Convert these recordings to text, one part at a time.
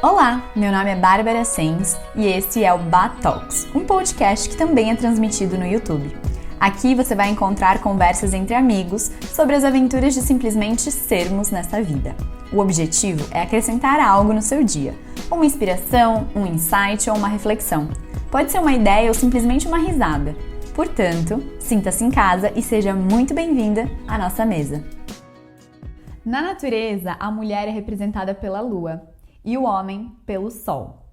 Olá, meu nome é Bárbara Sens e esse é o Bat Talks, um podcast que também é transmitido no YouTube. Aqui você vai encontrar conversas entre amigos sobre as aventuras de simplesmente sermos nessa vida. O objetivo é acrescentar algo no seu dia, uma inspiração, um insight ou uma reflexão. Pode ser uma ideia ou simplesmente uma risada. Portanto, sinta-se em casa e seja muito bem-vinda à nossa mesa. Na natureza, a mulher é representada pela lua e o homem pelo sol.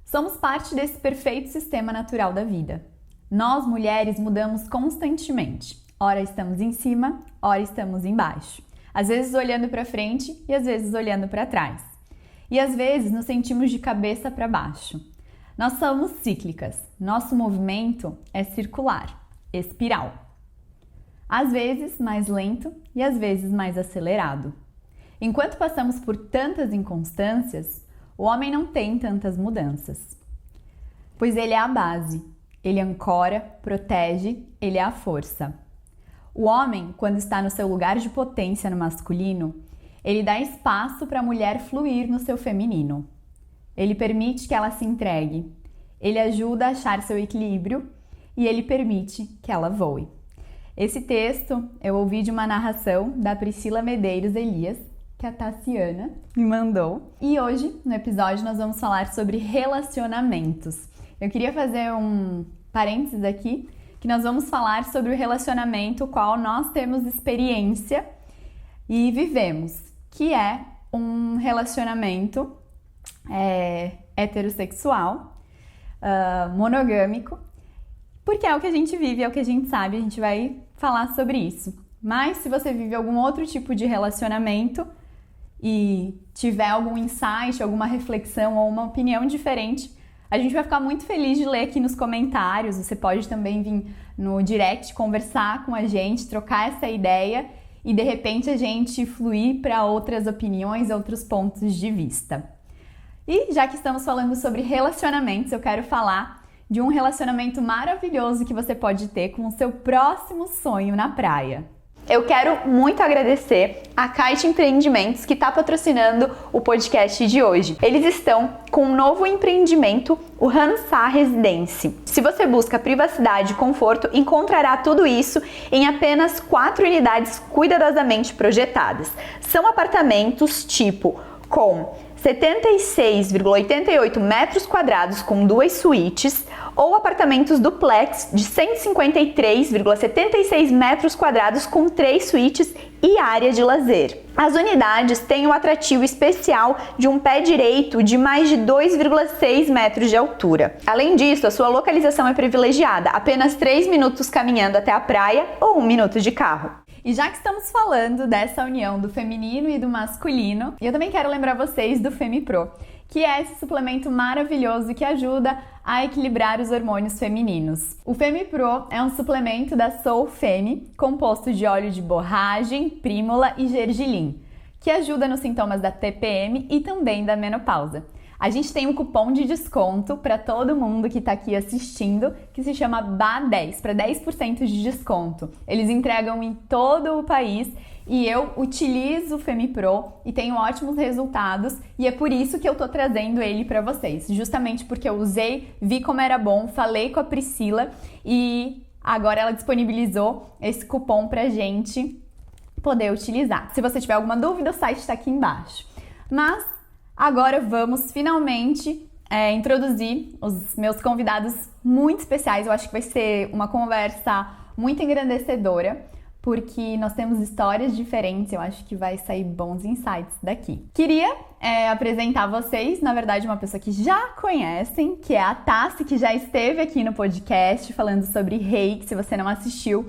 Somos parte desse perfeito sistema natural da vida. Nós, mulheres, mudamos constantemente. Ora estamos em cima, ora estamos embaixo. Às vezes olhando para frente e às vezes olhando para trás. E às vezes nos sentimos de cabeça para baixo. Nós somos cíclicas. Nosso movimento é circular, espiral. Às vezes mais lento e às vezes mais acelerado. Enquanto passamos por tantas inconstâncias, o homem não tem tantas mudanças. Pois ele é a base, ele ancora, protege, ele é a força. O homem, quando está no seu lugar de potência no masculino, ele dá espaço para a mulher fluir no seu feminino. Ele permite que ela se entregue, ele ajuda a achar seu equilíbrio e ele permite que ela voe. Esse texto eu ouvi de uma narração da Priscila Medeiros Elias, que a Tassiana me mandou. E hoje, no episódio, nós vamos falar sobre relacionamentos. Eu queria fazer um parênteses aqui, que nós vamos falar sobre o relacionamento qual nós temos experiência e vivemos, que é um relacionamento heterossexual, monogâmico, porque é o que a gente vive, é o que a gente sabe, a gente vai falar sobre isso. Mas se você vive algum outro tipo de relacionamento e tiver algum insight, alguma reflexão ou uma opinião diferente, a gente vai ficar muito feliz de ler aqui nos comentários. Você pode também vir no direct conversar com a gente, trocar essa ideia e de repente a gente fluir para outras opiniões, outros pontos de vista. E já que estamos falando sobre relacionamentos, eu quero falar de um relacionamento maravilhoso que você pode ter com o seu próximo sonho na praia. Eu quero muito agradecer a Kite Empreendimentos que está patrocinando o podcast de hoje. Eles estão com um novo empreendimento, o Hansá Residence. Se você busca privacidade e conforto, encontrará tudo isso em apenas 4 unidades cuidadosamente projetadas. São apartamentos tipo com 76,88 metros quadrados com 2 suítes ou apartamentos duplex de 153,76 metros quadrados com 3 suítes e área de lazer. As unidades têm um atrativo especial de um pé direito de mais de 2,6 metros de altura. Além disso, a sua localização é privilegiada, apenas 3 minutos caminhando até a praia ou 1 minuto de carro. E já que estamos falando dessa união do feminino e do masculino, eu também quero lembrar vocês do FemiPro, que é esse suplemento maravilhoso que ajuda a equilibrar os hormônios femininos. O FemiPro é um suplemento da Soul Femi, composto de óleo de borragem, prímula e gergelim, que ajuda nos sintomas da TPM e também da menopausa. A gente tem um cupom de desconto para todo mundo que está aqui assistindo, que se chama BA10, para 10% de desconto. Eles entregam em todo o país e eu utilizo o FemiPro e tenho ótimos resultados e é por isso que eu tô trazendo ele para vocês. Justamente porque eu usei, vi como era bom, falei com a Priscila e agora ela disponibilizou esse cupom pra gente poder utilizar. Se você tiver alguma dúvida, o site está aqui embaixo. Mas agora vamos finalmente introduzir os meus convidados muito especiais. Eu acho que vai ser uma conversa muito engrandecedora, porque nós temos histórias diferentes, eu acho que vai sair bons insights daqui. Queria apresentar a vocês, na verdade, uma pessoa que já conhecem, que é a Tassi, que já esteve aqui no podcast falando sobre reiki. Se você não assistiu,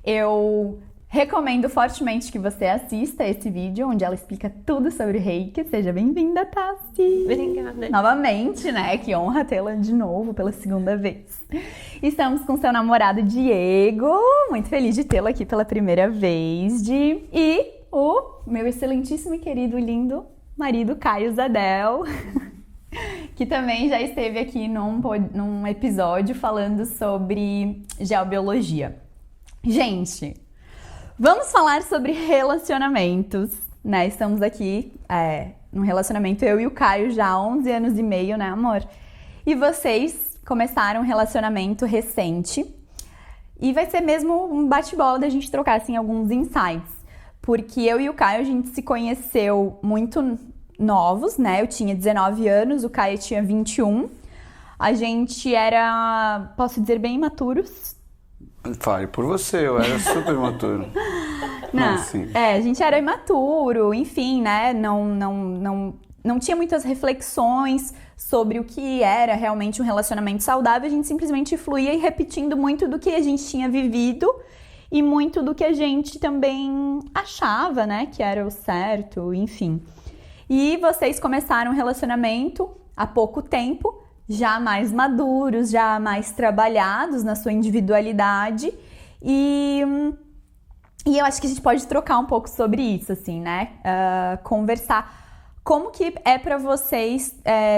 eu recomendo fortemente que você assista esse vídeo, onde ela explica tudo sobre reiki. Seja bem-vinda, Tassi! Obrigada! Novamente, né? Que honra tê-la de novo pela segunda vez. Estamos com seu namorado Diego, muito feliz de tê-lo aqui pela primeira vez. E o meu excelentíssimo e querido, lindo marido Caio Zadel, que também já esteve aqui num episódio falando sobre geobiologia. Gente, vamos falar sobre relacionamentos, né? Estamos aqui num relacionamento, eu e o Caio, já há 11 anos e meio, né, amor? E vocês começaram um relacionamento recente. E vai ser mesmo um bate-bola da gente trocar, assim, alguns insights. Porque eu e o Caio, a gente se conheceu muito novos, né? Eu tinha 19 anos, o Caio tinha 21. A gente era, posso dizer, bem imaturos. Fale por você, eu era super imaturo. Não, assim. a gente era imaturo, enfim, né? Não tinha muitas reflexões sobre o que era realmente um relacionamento saudável. A gente simplesmente fluía e repetindo muito do que a gente tinha vivido e muito do que a gente também achava, né? Que era o certo, enfim. E vocês começaram um relacionamento há pouco tempo, já mais maduros, já mais trabalhados na sua individualidade. E eu acho que a gente pode trocar um pouco sobre isso, assim, né? Conversar. Como que é pra vocês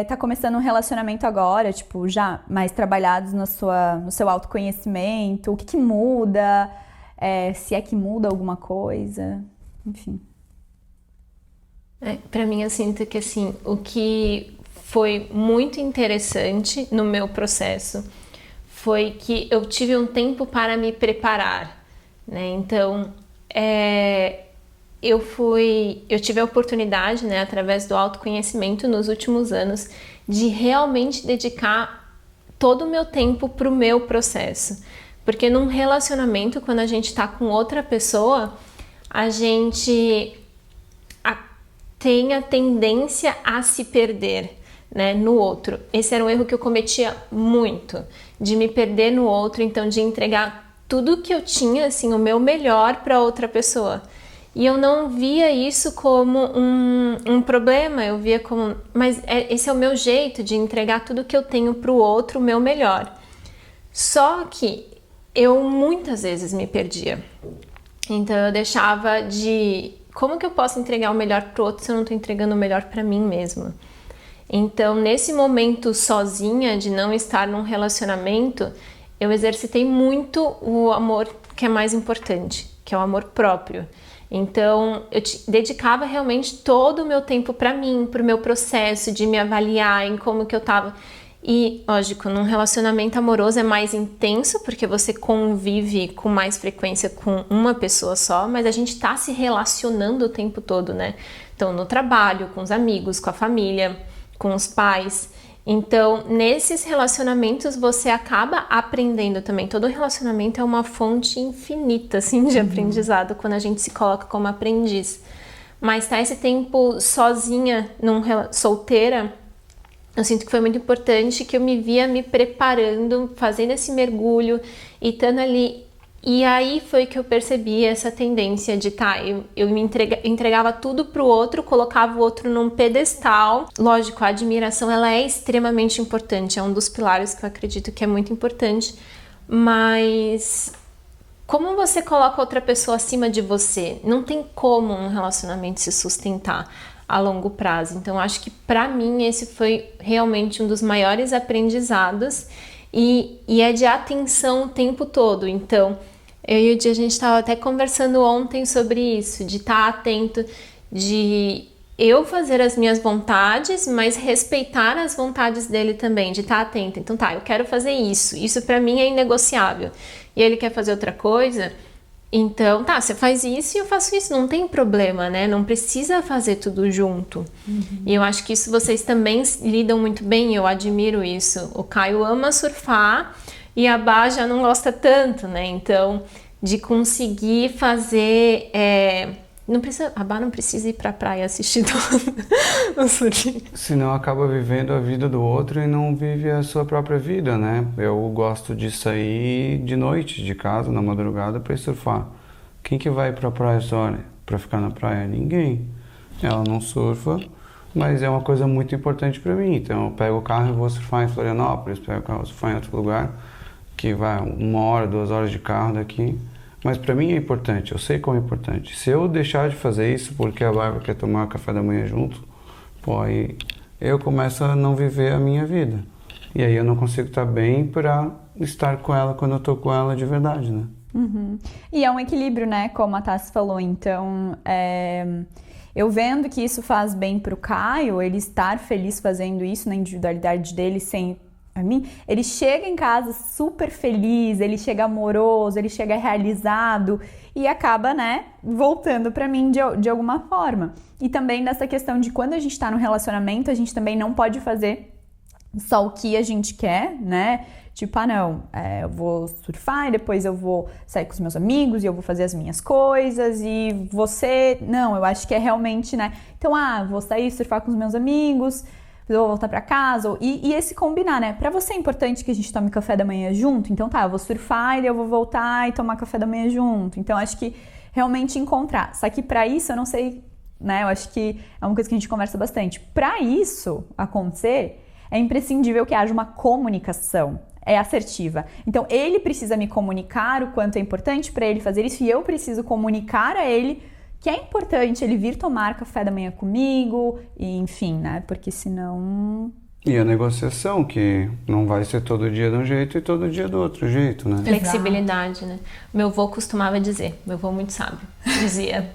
tá começando um relacionamento agora, tipo, já mais trabalhados no seu autoconhecimento? O que muda? Se é que muda alguma coisa? Enfim. Pra mim, eu sinto que, assim, o que foi muito interessante no meu processo foi que eu tive um tempo para me preparar, né? Então, eu tive a oportunidade, né, através do autoconhecimento nos últimos anos, de realmente dedicar todo o meu tempo para o meu processo. Porque num relacionamento, quando a gente está com outra pessoa, a gente tem a tendência a se perder, né, no outro. Esse era um erro que eu cometia muito, de me perder no outro, então de entregar tudo que eu tinha, assim, o meu melhor para outra pessoa. E eu não via isso como um problema, eu via como... Mas esse é o meu jeito de entregar tudo que eu tenho pro outro, o meu melhor. Só que eu muitas vezes me perdia. Então eu deixava de... Como que eu posso entregar o melhor pro outro se eu não tô entregando o melhor pra mim mesma? Então, nesse momento sozinha, de não estar num relacionamento, eu exercitei muito o amor que é mais importante, que é o amor próprio. Então, eu dedicava realmente todo o meu tempo para mim, para o meu processo de me avaliar em como que eu tava. E, lógico, num relacionamento amoroso é mais intenso, porque você convive com mais frequência com uma pessoa só, mas a gente tá se relacionando o tempo todo, né? Então, no trabalho, com os amigos, com a família, com os pais. Então, nesses relacionamentos, você acaba aprendendo também. Todo relacionamento é uma fonte infinita, assim, de aprendizado, quando a gente se coloca como aprendiz. Mas tá esse tempo sozinha, solteira, eu sinto que foi muito importante, que eu me via me preparando, fazendo esse mergulho e estando ali. E aí foi que eu percebi essa tendência de eu me entregava tudo pro outro, colocava o outro num pedestal. Lógico, a admiração ela é extremamente importante, é um dos pilares que eu acredito que é muito importante, mas como você coloca outra pessoa acima de você? Não tem como um relacionamento se sustentar a longo prazo. Então acho que pra mim esse foi realmente um dos maiores aprendizados e é de atenção o tempo todo. Então eu e o Di, a gente estava até conversando ontem sobre isso, de estar atento, de eu fazer as minhas vontades, mas respeitar as vontades dele também, de estar atento. Então eu quero fazer isso pra mim é inegociável. E ele quer fazer outra coisa, então você faz isso e eu faço isso, não tem problema, né? Não precisa fazer tudo junto. E eu acho que isso vocês também lidam muito bem, eu admiro isso. O Caio ama surfar, e a Bá já não gosta tanto, né? Então, de conseguir fazer... a Bá não precisa ir pra praia assistir o surf. Senão acaba vivendo a vida do outro e não vive a sua própria vida, né? Eu gosto de sair de noite de casa, na madrugada, pra ir surfar. Quem que vai pra praia só, né? Pra ficar na praia? Ninguém. Ela não surfa, mas é uma coisa muito importante pra mim. Então eu pego o carro e vou surfar em Florianópolis, pego o carro e vou surfar em outro lugar, que vai 1 hora, 2 horas de carro daqui. Mas pra mim é importante, eu sei como é importante. Se eu deixar de fazer isso porque a Bárbara quer tomar café da manhã junto, aí eu começo a não viver a minha vida. E aí eu não consigo estar bem pra estar com ela quando eu tô com ela de verdade, né? E é um equilíbrio, né? Como a Tassi falou. Então, eu vendo que isso faz bem pro Caio, ele estar feliz fazendo isso na individualidade dele sem a mim, ele chega em casa super feliz, ele chega amoroso, ele chega realizado e acaba, né, voltando pra mim de alguma forma. E também nessa questão de quando a gente tá no relacionamento, a gente também não pode fazer só o que a gente quer, né? Tipo, não, eu vou surfar e depois eu vou sair com os meus amigos e eu vou fazer as minhas coisas e você... Não, eu acho que é realmente, né? Então, vou sair surfar com os meus amigos, eu vou voltar pra casa. E esse combinar, né? Pra você é importante que a gente tome café da manhã junto? Então eu vou surfar e eu vou voltar e tomar café da manhã junto. Então, acho que realmente encontrar. Só que pra isso, eu não sei, né? Eu acho que é uma coisa que a gente conversa bastante. Pra isso acontecer, é imprescindível que haja uma comunicação. É assertiva. Então, ele precisa me comunicar o quanto é importante para ele fazer isso e eu preciso comunicar a ele que é importante ele vir tomar café da manhã comigo, e enfim, né? Porque senão... E a negociação, que não vai ser todo dia de um jeito e todo dia do outro jeito, né? Flexibilidade, né? Meu avô costumava dizer, meu avô muito sábio, dizia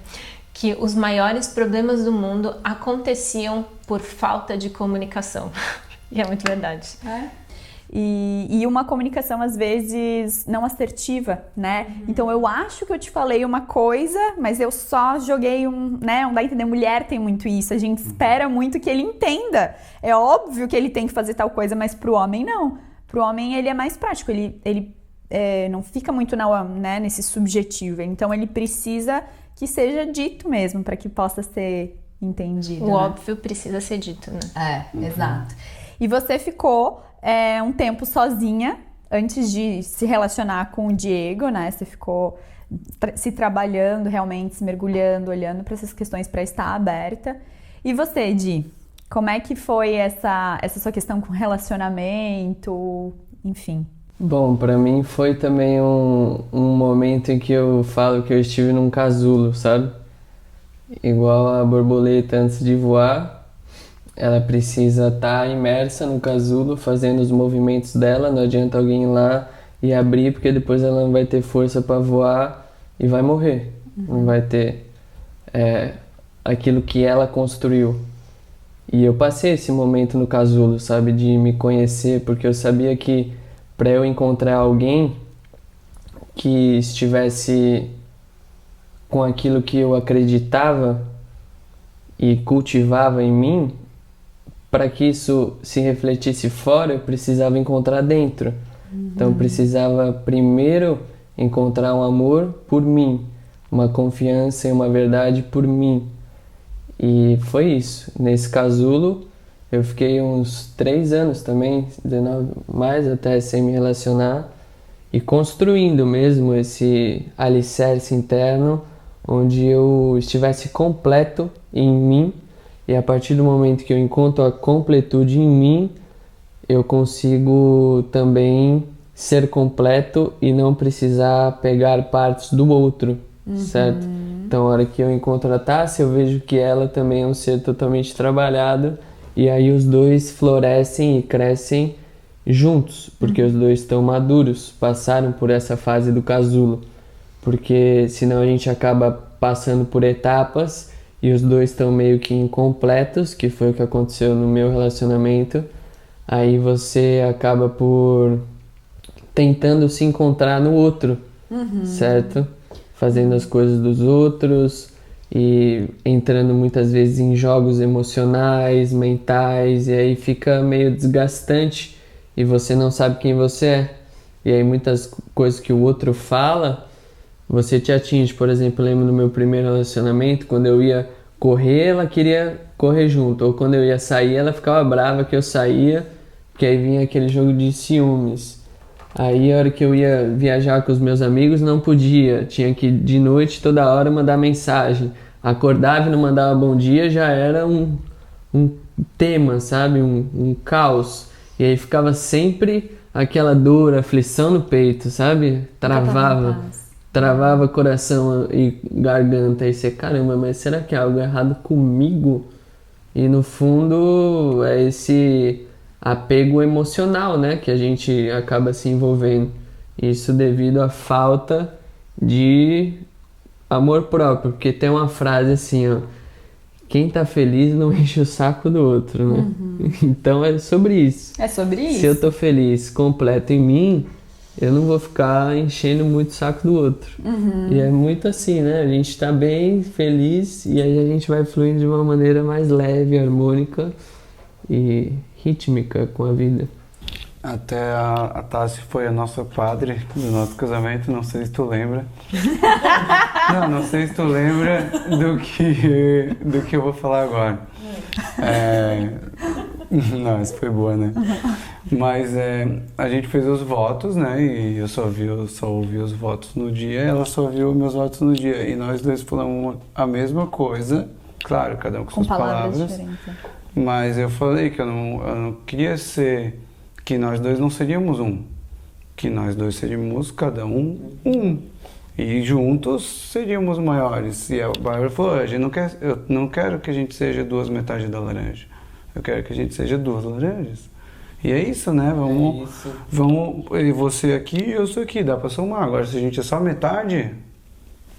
que os maiores problemas do mundo aconteciam por falta de comunicação. E é muito verdade. E uma comunicação, às vezes, não assertiva, né? Então, eu acho que eu te falei uma coisa, mas eu só joguei né? Não dá a entender. Mulher tem muito isso. A gente espera muito que ele entenda. É óbvio que ele tem que fazer tal coisa, mas pro homem, não. Pro homem, ele é mais prático. Ele não fica muito né, nesse subjetivo. Então, ele precisa que seja dito mesmo, para que possa ser entendido. O óbvio precisa ser dito, né? Exato. E você ficou um tempo sozinha antes de se relacionar com o Diego, né? Você ficou se trabalhando realmente, se mergulhando, olhando para essas questões para estar aberta. E você, Di, como é que foi essa sua questão com relacionamento, enfim? Bom, para mim foi também um momento em que eu falo que eu estive num casulo, sabe? Igual a borboleta antes de voar. Ela precisa estar imersa no casulo, fazendo os movimentos dela. Não adianta alguém ir lá e abrir, porque depois ela não vai ter força para voar e vai morrer. Não vai ter aquilo que ela construiu. E eu passei esse momento no casulo, sabe? De me conhecer, porque eu sabia que para eu encontrar alguém que estivesse com aquilo que eu acreditava e cultivava em mim, para que isso se refletisse fora, eu precisava encontrar dentro. Então eu precisava primeiro encontrar um amor por mim, uma confiança e uma verdade por mim. E foi isso. Nesse casulo eu fiquei uns 3 anos também, 19 mais até, sem me relacionar, e construindo mesmo esse alicerce interno onde eu estivesse completo em mim. E a partir do momento que eu encontro a completude em mim, eu consigo também ser completo e não precisar pegar partes do outro, certo? Então, a hora que eu encontro a Tássia, eu vejo que ela também é um ser totalmente trabalhado, e aí os dois florescem e crescem juntos, porque os dois estão maduros, passaram por essa fase do casulo, porque senão a gente acaba passando por etapas e os dois estão meio que incompletos, que foi o que aconteceu no meu relacionamento. Aí você acaba por tentando se encontrar no outro, certo? Fazendo as coisas dos outros e entrando muitas vezes em jogos emocionais, mentais, e aí fica meio desgastante e você não sabe quem você é. E aí muitas coisas que o outro fala, você te atinge. Por exemplo, eu lembro no meu primeiro relacionamento, quando eu ia correr, ela queria correr junto. Ou quando eu ia sair, ela ficava brava que eu saía, porque aí vinha aquele jogo de ciúmes. Aí a hora que eu ia viajar com os meus amigos, não podia. Tinha que, de noite, toda hora, mandar mensagem. Acordava e não mandava bom dia, já era um tema, sabe? Um caos. E aí ficava sempre aquela dor, aflição no peito, sabe? Travava coração e garganta. E você, caramba, mas será que é algo errado comigo? E no fundo é esse apego emocional, né? Que a gente acaba se envolvendo. Isso devido à falta de amor próprio. Porque tem uma frase assim, ó, quem tá feliz não enche o saco do outro, né? Então é sobre isso. É sobre isso. Se eu tô feliz, completo em mim, eu não vou ficar enchendo muito o saco do outro. E é muito assim, né? A gente tá bem, feliz, e aí a gente vai fluindo de uma maneira mais leve, harmônica e rítmica com a vida. Até a Tassi foi a nossa padre do nosso casamento, não sei se tu lembra. Não sei se tu lembra do que eu vou falar agora. Não, isso foi boa, né? Mas a gente fez os votos, né? E eu só ouvi os votos no dia, ela só ouviu meus votos no dia. E nós dois falamos a mesma coisa, claro, cada um com suas palavras. Diferentes. Mas eu falei que eu não queria ser... que nós dois não seríamos um. Que nós dois seríamos cada um. E juntos seríamos maiores. E a Bárbara falou, eu não quero que a gente seja duas metades da laranja. Eu quero que a gente seja duas laranjas. E é isso, né? Vamos, você aqui e eu sou aqui, dá pra somar. Agora, se a gente é só metade,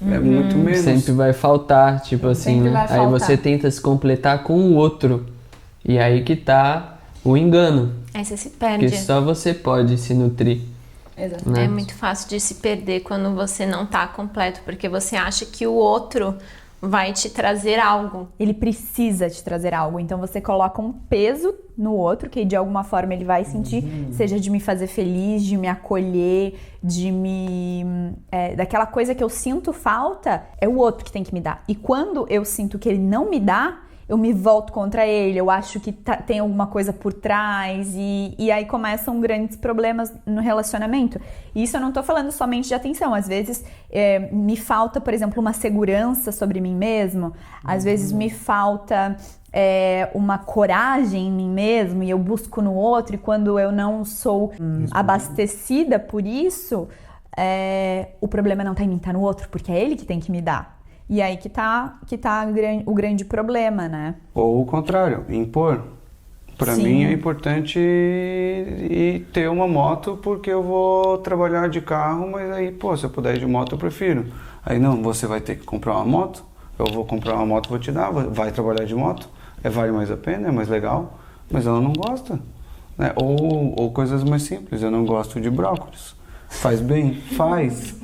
é muito menos. Sempre vai faltar, tipo assim, Sempre né? vai Aí faltar. você tenta se completar com o outro. E aí que tá o engano. Aí você se perde. Porque só você pode se nutrir. Exato. Né? É muito fácil de se perder quando você não tá completo, porque você acha que o outro vai te trazer algo. Ele precisa te trazer algo, então você coloca um peso no outro, que de alguma forma ele vai sentir, seja de me fazer feliz, de me acolher, daquela coisa que eu sinto falta, é o outro que tem que me dar. E quando eu sinto que ele não me dá, eu me volto contra ele, eu acho que tem alguma coisa por trás e aí começam grandes problemas no relacionamento. E isso eu não tô falando somente de atenção, às vezes me falta, por exemplo, uma segurança sobre mim mesmo, às vezes me falta uma coragem em mim mesmo e eu busco no outro e quando eu não sou abastecida por isso, o problema não tá em mim, tá no outro, porque é ele que tem que me dar. E aí que tá o grande problema, né? Ou o contrário, impor. Para Sim. mim é importante ir ter uma moto porque eu vou trabalhar de carro, mas aí, se eu puder ir de moto eu prefiro. Aí não, você vai ter que comprar uma moto, eu vou comprar uma moto, vou te dar, vai trabalhar de moto, vale mais a pena, é mais legal, mas ela não gosta. Né? Ou coisas mais simples, eu não gosto de brócolis. Faz bem? Faz.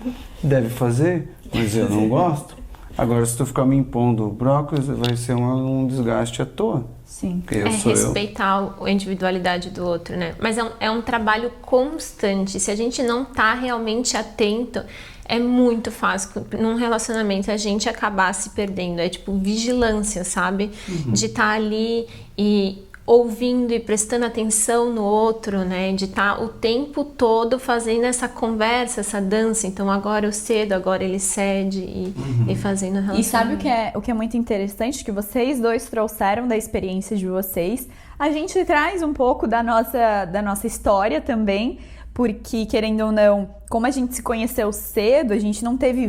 Deve fazer, mas eu não gosto. Agora, se tu ficar me impondo brócolis, vai ser um desgaste à toa. Sim. Respeitar a individualidade do outro, né? Mas é um trabalho constante. Se a gente não tá realmente atento, é muito fácil num relacionamento a gente acabar se perdendo. É tipo vigilância, sabe? De estar ali e ouvindo e prestando atenção no outro, né? De estar o tempo todo fazendo essa conversa, essa dança. Então agora eu cedo, agora ele cede e fazendo a relação. E sabe o que é muito interessante? Que vocês dois trouxeram da experiência de vocês. A gente traz um pouco da nossa história também, porque, querendo ou não, como a gente se conheceu cedo, a gente não teve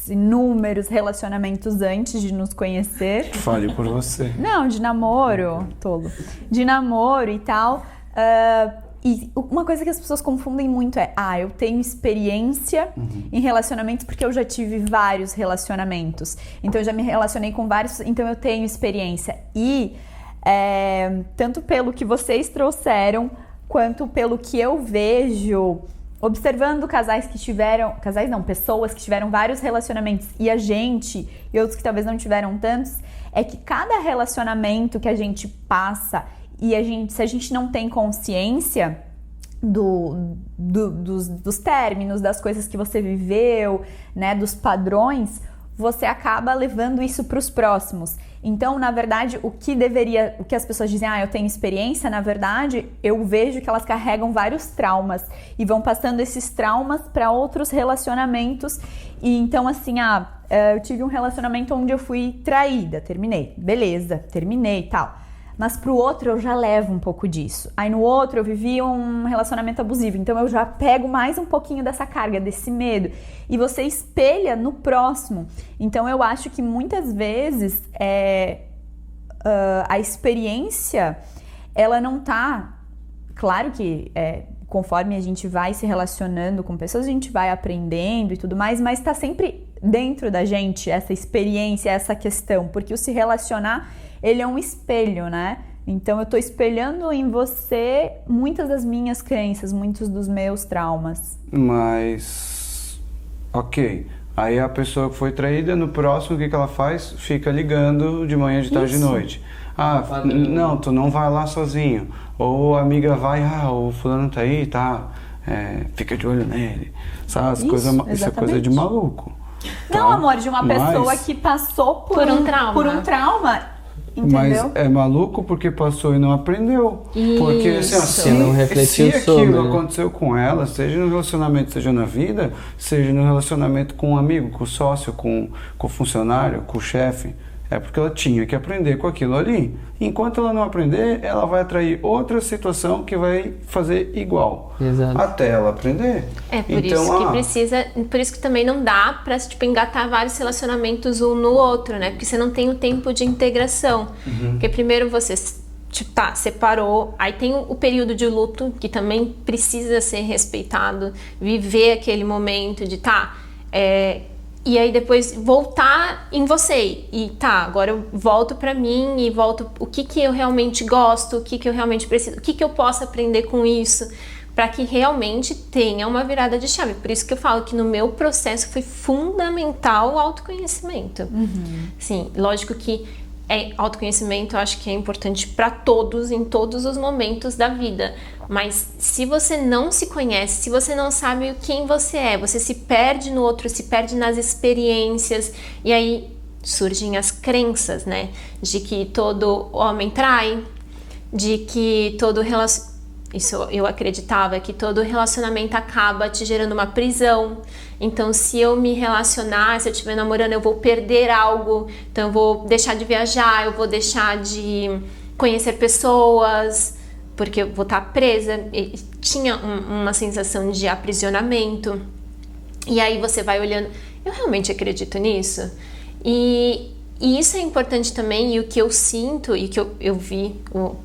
inúmeros relacionamentos antes de nos conhecer. Fale por você. Não, de namoro, tolo. De namoro e tal. E uma coisa que as pessoas confundem muito eu tenho experiência em relacionamentos porque eu já tive vários relacionamentos. Então eu já me relacionei com vários, então eu tenho experiência. E tanto pelo que vocês trouxeram, quanto pelo que eu vejo observando pessoas que tiveram vários relacionamentos e outros que talvez não tiveram tantos, é que cada relacionamento que a gente passa e se a gente não tem consciência dos términos, das coisas que você viveu, né, dos padrões, você acaba levando isso para os próximos. Então, na verdade, o que as pessoas dizem, eu tenho experiência, na verdade, eu vejo que elas carregam vários traumas e vão passando esses traumas para outros relacionamentos. E então, assim, eu tive um relacionamento onde eu fui traída, terminei, beleza, terminei e tal. Mas pro outro eu já levo um pouco disso. Aí no outro eu vivi um relacionamento abusivo, então eu já pego mais um pouquinho dessa carga, desse medo. E você espelha no próximo. Então eu acho que muitas vezes a experiência, ela não tá... Claro que conforme a gente vai se relacionando com pessoas, a gente vai aprendendo e tudo mais, mas tá sempre dentro da gente essa experiência, essa questão, porque o se relacionar, ele é um espelho, né? Então eu tô espelhando em você muitas das minhas crenças, muitos dos meus traumas. Mas, ok, aí a pessoa que foi traída, no próximo o que ela faz? Fica ligando de manhã, de tarde, de noite. Ah, não, tu não vai lá sozinho. Ou a amiga vai, o fulano tá aí, tá, fica de olho nele. Sabe, isso é coisa de maluco. Não, tá? amor, de uma pessoa que passou por um trauma. Entendeu? Mas é maluco porque passou e não aprendeu. Isso. Porque assim, não refletiu se sobre, aquilo né? aconteceu com ela, seja no relacionamento, seja na vida, seja no relacionamento com um amigo, com o sócio, com o funcionário, com o chefe, é porque ela tinha que aprender com aquilo ali. Enquanto ela não aprender, ela vai atrair outra situação que vai fazer igual. Exato. Até ela aprender. É por então, isso que precisa, por isso que também não dá pra engatar vários relacionamentos um no outro, né? Porque você não tem o tempo de integração. Porque primeiro você separou, aí tem o período de luto que também precisa ser respeitado, viver aquele momento de e aí depois voltar em você e agora eu volto pra mim e volto o que eu realmente gosto, o que eu realmente preciso, o que eu posso aprender com isso, para que realmente tenha uma virada de chave. Por isso que eu falo que no meu processo foi fundamental o autoconhecimento. Sim, lógico que autoconhecimento eu acho que é importante para todos, em todos os momentos da vida. Mas se você não se conhece, se você não sabe quem você é, você se perde no outro, se perde nas experiências, e aí surgem as crenças, né? De que todo homem trai, de que todo relacionamento... Isso eu acreditava, que todo relacionamento acaba te gerando uma prisão. Então, se eu me relacionar, se eu estiver namorando, eu vou perder algo. Então, eu vou deixar de viajar, eu vou deixar de conhecer pessoas, porque eu vou estar presa. E tinha uma sensação de aprisionamento. E aí você vai olhando, eu realmente acredito nisso? E isso é importante também, e o que eu sinto e que eu vejo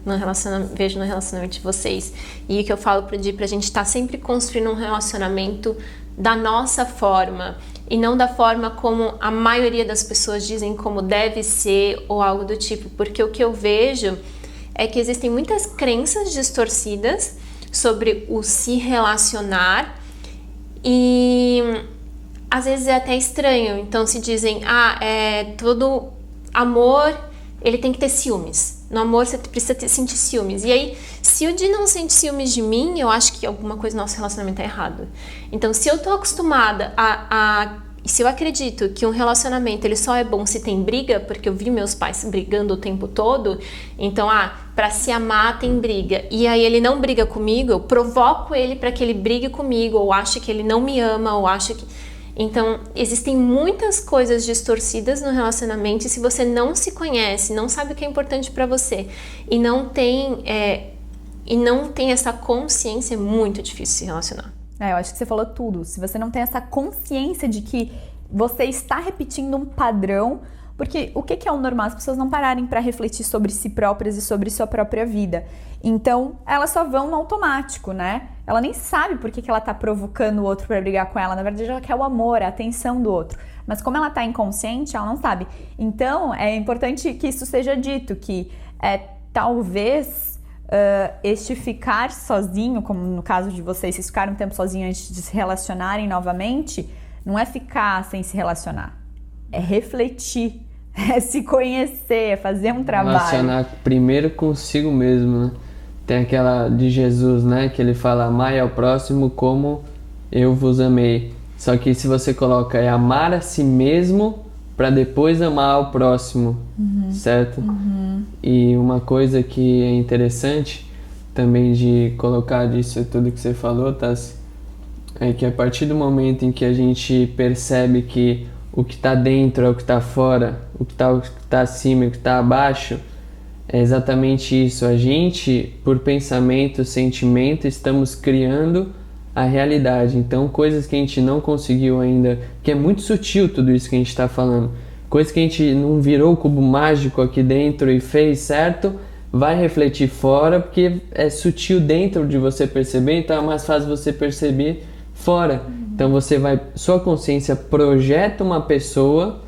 no relacionamento de vocês, e o que eu falo pra gente estar sempre construindo um relacionamento da nossa forma e não da forma como a maioria das pessoas dizem como deve ser ou algo do tipo, porque o que eu vejo é que existem muitas crenças distorcidas sobre o se relacionar e às vezes é até estranho. Então se dizem, todo amor, ele tem que ter ciúmes. No amor você precisa sentir ciúmes. E aí, se o Di não sente ciúmes de mim, eu acho que alguma coisa no nosso relacionamento é errado. Então, se eu tô acostumada se eu acredito que um relacionamento ele só é bom se tem briga, porque eu vi meus pais brigando o tempo todo, então, pra se amar tem briga. E aí ele não briga comigo, eu provoco ele para que ele brigue comigo, ou acho que ele não me ama, ou acho que... Então, existem muitas coisas distorcidas no relacionamento, e se você não se conhece, não sabe o que é importante para você e não tem essa consciência, é muito difícil se relacionar. Eu acho que você falou tudo. Se você não tem essa consciência de que você está repetindo um padrão, porque o que é o normal? As pessoas não pararem para refletir sobre si próprias e sobre sua própria vida. Então, elas só vão no automático, né? Ela nem sabe por que ela tá provocando o outro para brigar com ela. Na verdade, ela quer o amor, a atenção do outro. Mas como ela tá inconsciente, ela não sabe. Então, é importante que isso seja dito, que talvez este ficar sozinho, como no caso de vocês ficaram um tempo sozinhos antes de se relacionarem novamente, não é ficar sem se relacionar. É refletir, é se conhecer, é fazer um trabalho. Relacionar primeiro consigo mesmo, né? Tem aquela de Jesus, né? Que ele fala, amai ao próximo como eu vos amei. Só que se você coloca amar a si mesmo para depois amar ao próximo, certo? E uma coisa que é interessante também de colocar disso tudo que você falou, Tassi, é que a partir do momento em que a gente percebe que o que está dentro é o que está fora, o que está acima e o que está abaixo, é exatamente isso. A gente, por pensamento, sentimento, estamos criando a realidade. Então, coisas que a gente não conseguiu ainda, que é muito sutil tudo isso que a gente está falando, coisas que a gente não virou o cubo mágico aqui dentro e fez certo, vai refletir fora, porque é sutil dentro de você perceber, então é mais fácil você perceber fora. Então sua consciência projeta uma pessoa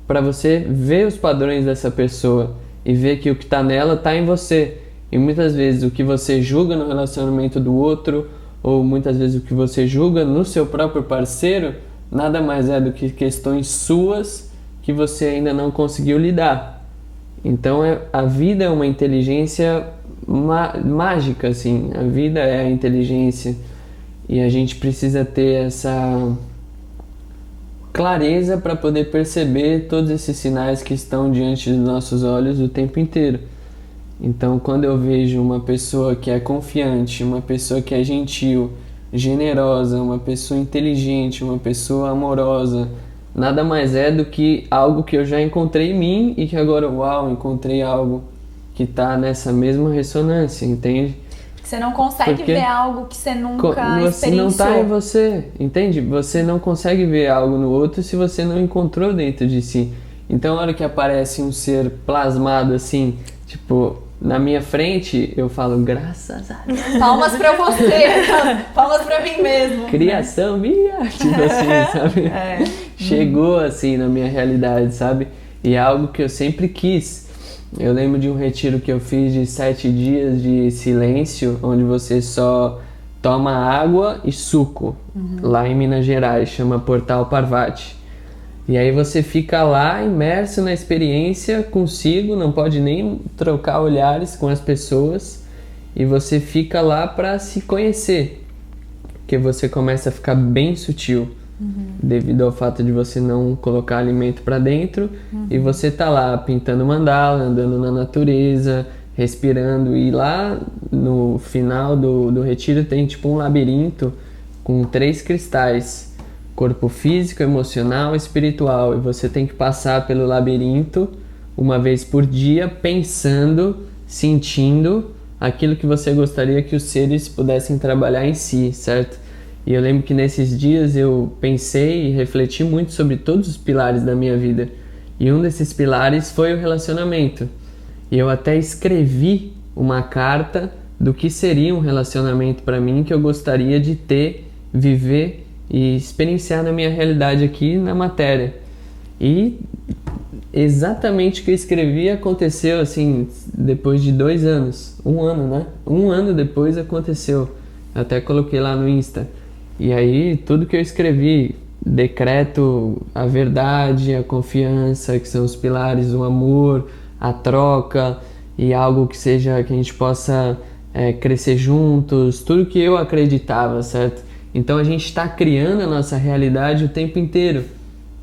para você ver os padrões dessa pessoa e ver que o que está nela está em você. E muitas vezes o que você julga no relacionamento do outro, ou muitas vezes o que você julga no seu próprio parceiro, nada mais é do que questões suas que você ainda não conseguiu lidar. Então a vida é uma inteligência mágica, assim. A vida é a inteligência e a gente precisa ter essa clareza para poder perceber todos esses sinais que estão diante dos nossos olhos o tempo inteiro. Então, quando eu vejo uma pessoa que é confiante, uma pessoa que é gentil, generosa, uma pessoa inteligente, uma pessoa amorosa, nada mais é do que algo que eu já encontrei em mim e que agora, uau, encontrei algo que está nessa mesma ressonância, entende? Você não consegue ver algo que você nunca experienciou. Não está em você, entende? Você não consegue ver algo no outro se você não encontrou dentro de si. Então, a hora que aparece um ser plasmado assim, tipo, na minha frente, eu falo, graças a Deus. Palmas pra você, palmas pra mim mesmo. Criação minha, tipo assim, sabe? Chegou assim na minha realidade, sabe? E é algo que eu sempre quis. Eu lembro de um retiro que eu fiz de 7 dias de silêncio, onde você só toma água e suco, lá em Minas Gerais, chama Portal Parvati. E aí você fica lá imerso na experiência consigo, não pode nem trocar olhares com as pessoas, e você fica lá para se conhecer, porque você começa a ficar bem sutil. Devido ao fato de você não colocar alimento para dentro, e você tá lá pintando mandala, andando na natureza, respirando, e lá no final do retiro tem tipo um labirinto com 3 cristais, corpo físico, emocional e espiritual, e você tem que passar pelo labirinto uma vez por dia, pensando, sentindo aquilo que você gostaria que os seres pudessem trabalhar em si, certo? E eu lembro que nesses dias eu pensei e refleti muito sobre todos os pilares da minha vida. E um desses pilares foi o relacionamento. E eu até escrevi uma carta do que seria um relacionamento para mim, que eu gostaria de ter, viver e experienciar na minha realidade aqui na matéria. E exatamente o que eu escrevi aconteceu assim, depois de 2 anos. 1 ano, né? 1 ano depois aconteceu. Eu até coloquei lá no Insta. E aí, tudo que eu escrevi, decreto a verdade, a confiança, que são os pilares, o amor, a troca e algo que seja, que a gente possa crescer juntos, tudo que eu acreditava, certo? Então a gente está criando a nossa realidade o tempo inteiro.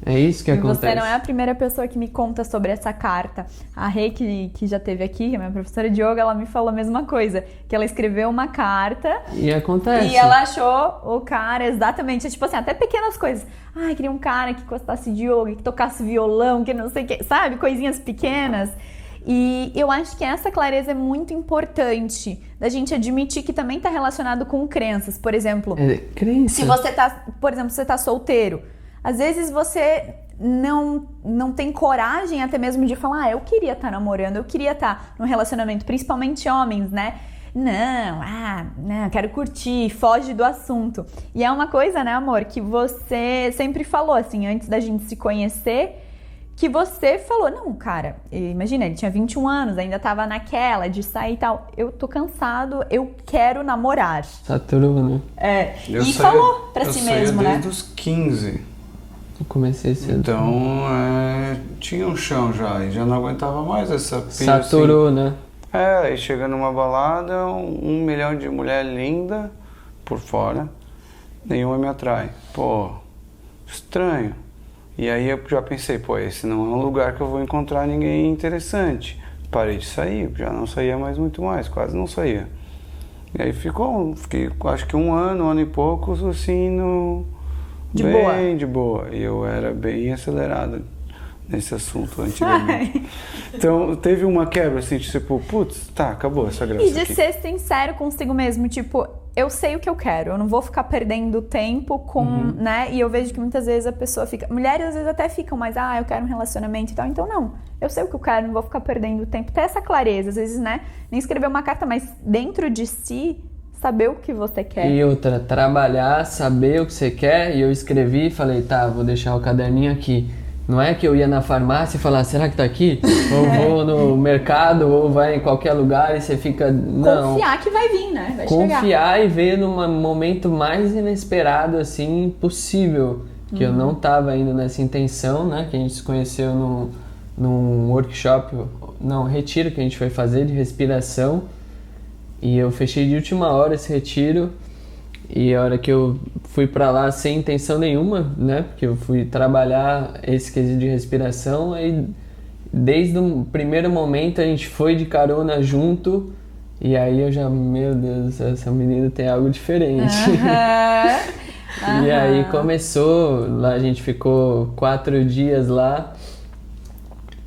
É isso que acontece. Você não é a primeira pessoa que me conta sobre essa carta. A Rei, que já esteve aqui, que é minha professora de yoga, ela me falou a mesma coisa. Que ela escreveu uma carta. E acontece. E ela achou o cara exatamente, tipo assim, até pequenas coisas. Ai, queria um cara que gostasse de yoga, que tocasse violão, que não sei o que, sabe? Coisinhas pequenas. E eu acho que essa clareza é muito importante, da gente admitir que também está relacionado com crenças. Por exemplo, crença. Se você tá, por exemplo, você tá solteiro, às vezes você não tem coragem até mesmo de falar, eu queria estar namorando, eu queria estar num relacionamento, principalmente homens, né? Não, quero curtir, foge do assunto. E é uma coisa, né, amor, que você sempre falou, assim, antes da gente se conhecer, que você falou, não, cara, imagina, ele tinha 21 anos, ainda tava naquela de sair e tal, eu tô cansado, eu quero namorar. Saturno. Falou pra si mesmo, né? Desde os 15. Eu comecei cedo. Então, tinha um chão já, e já não aguentava mais essa pilha. Saturou, assim. né? Aí chega numa balada, 1 milhão de mulher linda por fora, nenhuma me atrai. Pô, estranho. E aí eu já pensei, pô, esse não é um lugar que eu vou encontrar ninguém interessante. Parei de sair, já não saía mais muito mais, quase não saía. E aí fiquei acho que 1 ano e pouco, assim, bem de boa. E eu era bem acelerado nesse assunto antigamente. Então teve uma quebra, assim, tipo, putz, tá, acabou essa graça E de aqui. ser sincero consigo mesmo, tipo, eu sei o que eu quero, eu não vou ficar perdendo tempo com, né? E eu vejo que muitas vezes a pessoa fica... Mulheres às vezes até ficam, mas, eu quero um relacionamento e tal. Então, não, eu sei o que eu quero, não vou ficar perdendo tempo. Ter essa clareza, às vezes, né? Nem escrever uma carta, mas dentro de si, saber o que você quer. E outra, trabalhar, saber o que você quer. E eu escrevi e falei, tá, vou deixar o caderninho aqui. Não é que eu ia na farmácia e falar, será que tá aqui? Ou vou no mercado, ou vai em qualquer lugar e você fica... Não. Confiar que vai vir, né? Vai Confiar chegar. e ver num momento mais inesperado, assim, possível. Que eu não tava indo nessa intenção, né? Que a gente se conheceu num workshop, retiro que a gente foi fazer de respiração. E eu fechei de última hora esse retiro. E a hora que eu fui pra lá sem intenção nenhuma, né? Porque eu fui trabalhar esse quesito de respiração. Aí, desde o primeiro momento, a gente foi de carona junto. E aí eu já, meu Deus, essa menina tem algo diferente. E aí começou, lá a gente ficou 4 dias lá.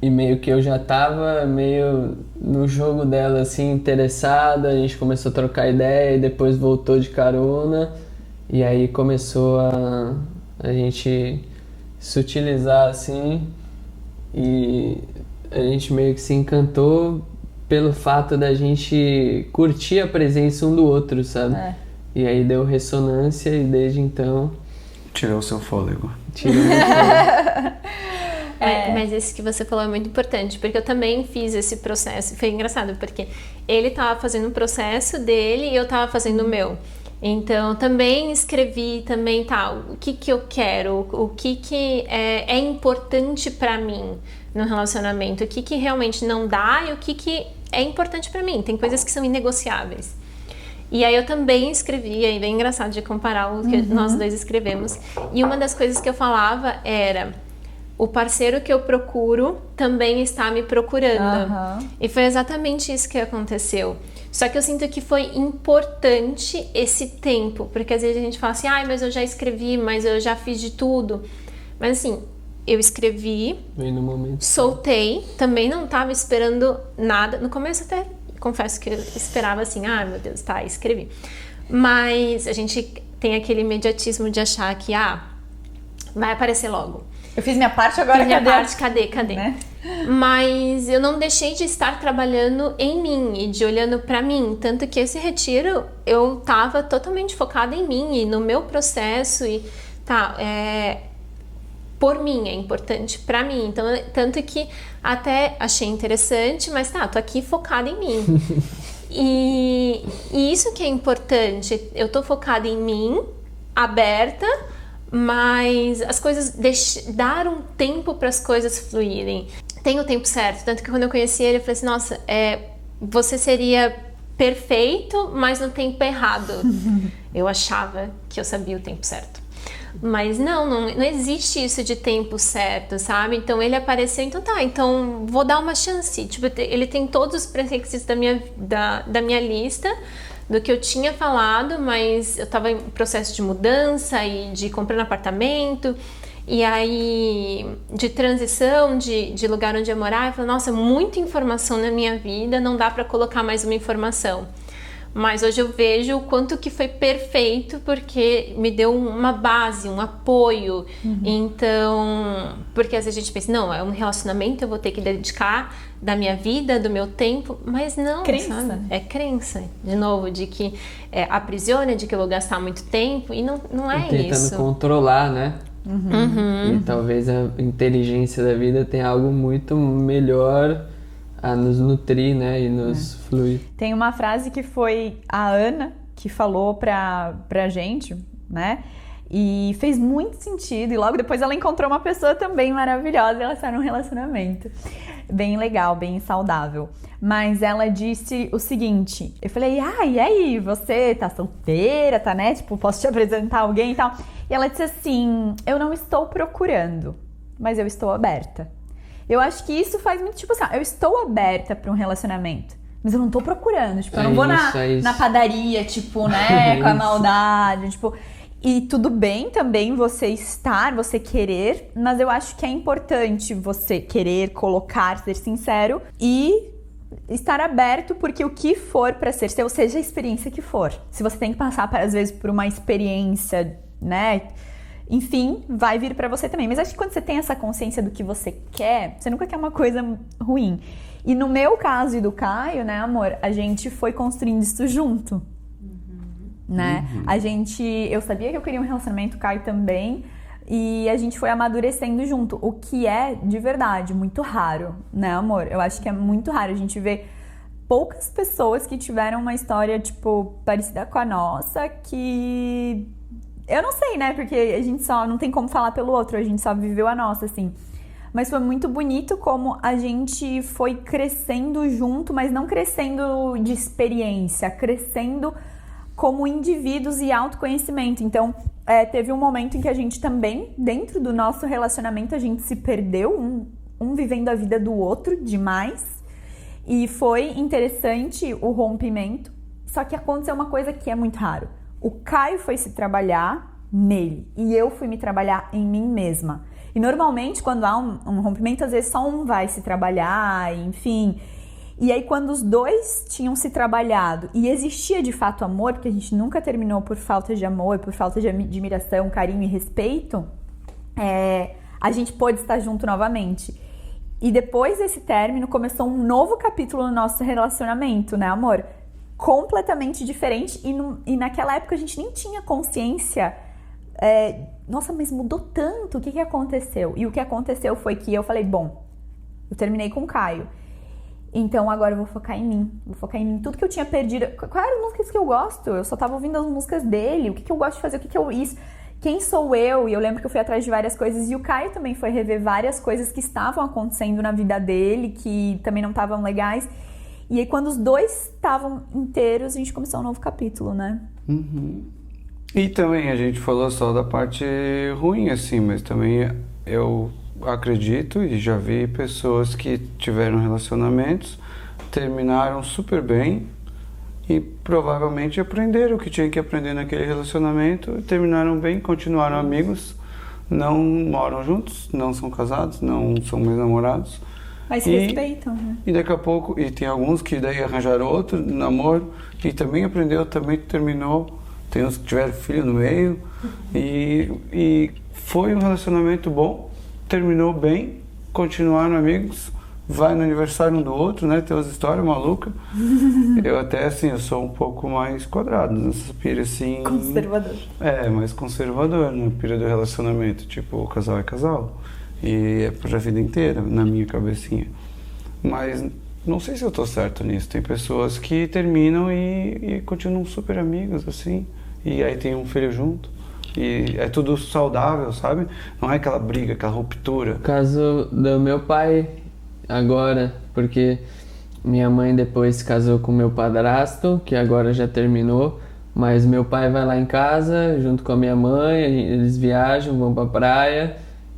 E meio que eu já tava meio no jogo dela, assim, interessada. A gente começou a trocar ideia e depois voltou de carona. E aí começou a gente se utilizar, assim. E a gente meio que se encantou pelo fato da gente curtir a presença um do outro, sabe? E aí deu ressonância e desde então... Tirou o seu fôlego. Tirou o meu fôlego. Mas esse que você falou é muito importante, porque eu também fiz esse processo. Foi engraçado, porque ele estava fazendo o processo dele e eu estava fazendo o meu. Então, também escrevi, também o que eu quero, o que é importante para mim no relacionamento, o que realmente não dá e o que é importante para mim. Tem coisas que são inegociáveis. E aí eu também escrevi, aí é bem engraçado de comparar o que nós dois escrevemos. E uma das coisas que eu falava era... O parceiro que eu procuro também está me procurando. E foi exatamente isso que aconteceu. Só que eu sinto que foi importante esse tempo. Porque às vezes a gente fala assim, mas eu já escrevi, mas eu já fiz de tudo. Mas assim, eu escrevi, Bem no momento. soltei, também não estava esperando nada. No começo até confesso que eu esperava assim, meu Deus, escrevi. Mas a gente tem aquele imediatismo de achar que, vai aparecer logo. Eu fiz minha parte, agora fiz minha parte, cadê? Né? Mas eu não deixei de estar trabalhando em mim e de olhando pra mim. Tanto que esse retiro, eu tava totalmente focada em mim e no meu processo. E por mim, é importante pra mim. Então, tanto que até achei interessante, mas tô aqui focada em mim. E isso que é importante. Eu tô focada em mim, aberta, mas as coisas dar um tempo para as coisas fluírem. Tem o tempo certo, tanto que quando eu conheci ele eu falei assim, nossa, você seria perfeito, mas no tempo errado. Eu achava que eu sabia o tempo certo, mas não existe isso de tempo certo, sabe? Então ele apareceu, então vou dar uma chance. Tipo, ele tem todos os pré-requisitos da minha lista, do que eu tinha falado, mas eu estava em processo de mudança e de comprando apartamento, e aí de transição de lugar onde eu morar. Eu falei, nossa, muita informação na minha vida, não dá para colocar mais uma informação. Mas hoje eu vejo o quanto que foi perfeito, porque me deu uma base, um apoio. Então, porque às vezes a gente pensa, não, é um relacionamento, eu vou ter que dedicar da minha vida, do meu tempo, mas não, crença. Sabe? É crença, de novo, de que aprisiona, de que eu vou gastar muito tempo, e não é tentando isso. Tentando controlar, né? E talvez a inteligência da vida tenha algo muito melhor a nos nutrir, né, e nos fluir. Tem uma frase que foi a Ana que falou pra gente, né, e fez muito sentido, e logo depois ela encontrou uma pessoa também maravilhosa, e ela está num relacionamento bem legal, bem saudável. Mas ela disse o seguinte, eu falei, e aí, você tá solteira, tá, né, tipo, posso te apresentar alguém e tal? E ela disse assim, eu não estou procurando, mas eu estou aberta. Eu acho que isso faz muito, tipo assim, eu estou aberta para um relacionamento, mas eu não tô procurando, tipo, eu não vou na padaria, tipo, né, com a maldade, tipo... E tudo bem também você querer, mas eu acho que é importante você querer, colocar, ser sincero e estar aberto, porque o que for para ser seu, seja a experiência que for. Se você tem que passar, às vezes, por uma experiência, né... Enfim, vai vir pra você também. Mas acho que quando você tem essa consciência do que você quer, você nunca quer uma coisa ruim. E no meu caso e do Caio, né, amor, a gente foi construindo isso junto. né? Eu sabia que eu queria um relacionamento, o Caio também, e a gente foi amadurecendo junto, o que é, de verdade, muito raro, né, amor? Eu acho que é muito raro, a gente vê poucas pessoas que tiveram uma história, tipo, parecida com a nossa, que... Eu não sei, né, porque a gente só não tem como falar pelo outro, a gente só viveu a nossa, assim. Mas foi muito bonito como a gente foi crescendo junto, mas não crescendo de experiência, crescendo como indivíduos e autoconhecimento. Então, teve um momento em que a gente também, dentro do nosso relacionamento, a gente se perdeu, um vivendo a vida do outro demais. E foi interessante o rompimento, só que aconteceu uma coisa que é muito raro. O Caio foi se trabalhar nele e eu fui me trabalhar em mim mesma. E normalmente, quando há um rompimento, às vezes só um vai se trabalhar, enfim... E aí, quando os dois tinham se trabalhado e existia de fato amor, porque a gente nunca terminou por falta de amor, por falta de admiração, carinho e respeito, a gente pôde estar junto novamente. E depois desse término, começou um novo capítulo no nosso relacionamento, né, amor? Completamente diferente. E naquela época a gente nem tinha consciência. Nossa, mas mudou tanto, o que aconteceu? E o que aconteceu foi que eu falei, bom, eu terminei com o Caio. Então agora eu vou focar em mim, tudo que eu tinha perdido. Quais eram as músicas que eu gosto? Eu só tava ouvindo as músicas dele, o que eu gosto de fazer, quem sou eu? E eu lembro que eu fui atrás de várias coisas, e o Caio também foi rever várias coisas que estavam acontecendo na vida dele, que também não estavam legais. E aí quando os dois estavam inteiros, a gente começou um novo capítulo, né? E também a gente falou só da parte ruim, assim, mas também eu acredito e já vi pessoas que tiveram relacionamentos, terminaram super bem e provavelmente aprenderam o que tinham que aprender naquele relacionamento, terminaram bem, continuaram amigos, não moram juntos, não são casados, não são mais namorados. Mas respeitam, né? E daqui a pouco, e tem alguns que daí arranjaram outro namoro e também aprendeu, também terminou. Tem uns que tiveram filho no meio e foi um relacionamento bom. Terminou bem, continuaram amigos, vai no aniversário um do outro, né? Tem umas histórias malucas. Eu até, assim, eu sou um pouco mais quadrado nessa pira, assim... Conservador. Mais conservador na pira do relacionamento. Tipo, o casal é casal. E é pra vida inteira, na minha cabecinha. Mas não sei se eu tô certo nisso. Tem pessoas que terminam e continuam super amigos, assim. E aí tem um filho junto. E é tudo saudável, sabe? Não é aquela briga, aquela ruptura. O caso do meu pai agora, porque minha mãe depois casou com meu padrasto, que agora já terminou, mas meu pai vai lá em casa junto com a minha mãe, eles viajam, vão pra praia.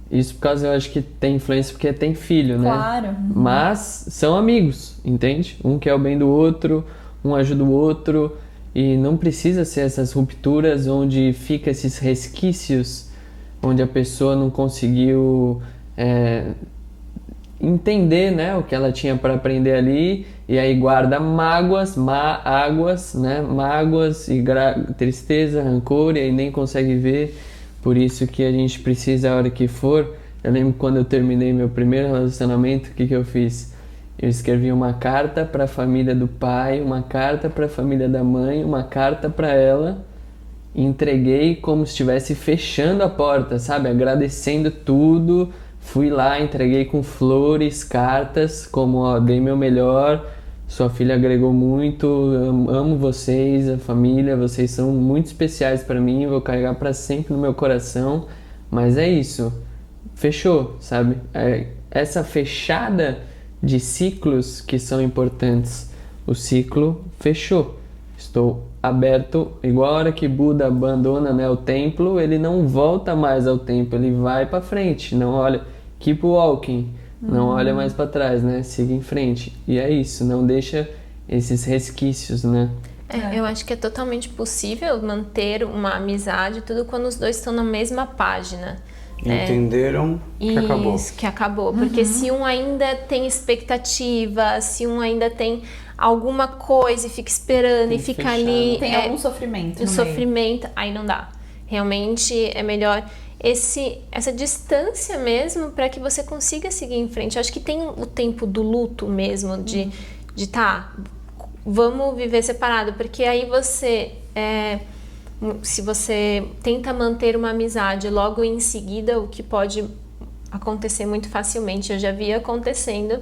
Isso por causa, eu acho que tem influência porque tem filho, né? Claro. Mas são amigos, entende? Um quer o bem do outro, um ajuda o outro. E não precisa ser essas rupturas onde fica esses resquícios, onde a pessoa não conseguiu entender, né, o que ela tinha para aprender ali, e aí guarda mágoas, né, mágoas e tristeza, rancor, e aí nem consegue ver. Por isso que a gente precisa, a hora que for... Eu lembro quando eu terminei meu primeiro relacionamento, o que eu fiz? Eu escrevi uma carta para a família do pai, uma carta para a família da mãe, uma carta para ela, e entreguei como se estivesse fechando a porta, sabe? Agradecendo tudo, fui lá, entreguei com flores, cartas, como, ó, dei meu melhor, sua filha agregou muito, amo vocês, a família, vocês são muito especiais para mim, vou carregar para sempre no meu coração, mas é isso, fechou, sabe? Essa fechada de ciclos que são importantes. O ciclo fechou. Estou aberto, igual a hora que Buda abandona, né, o templo, ele não volta mais ao templo, ele vai para frente, não olha, keep walking, não olha mais para trás, né, siga em frente. E é isso, não deixa esses resquícios, né. Eu acho que é totalmente possível manter uma amizade, tudo quando os dois estão na mesma página. Entenderam que acabou. Isso, que acabou. Porque se um ainda tem expectativa, se um ainda tem alguma coisa e fica esperando e fica ali... Tem algum sofrimento no sofrimento, aí não dá. Realmente é melhor essa distância mesmo para que você consiga seguir em frente. Eu acho que tem o tempo do luto mesmo, de vamos viver separado. Porque aí você... Se você tenta manter uma amizade logo em seguida, o que pode acontecer muito facilmente, eu já vi acontecendo,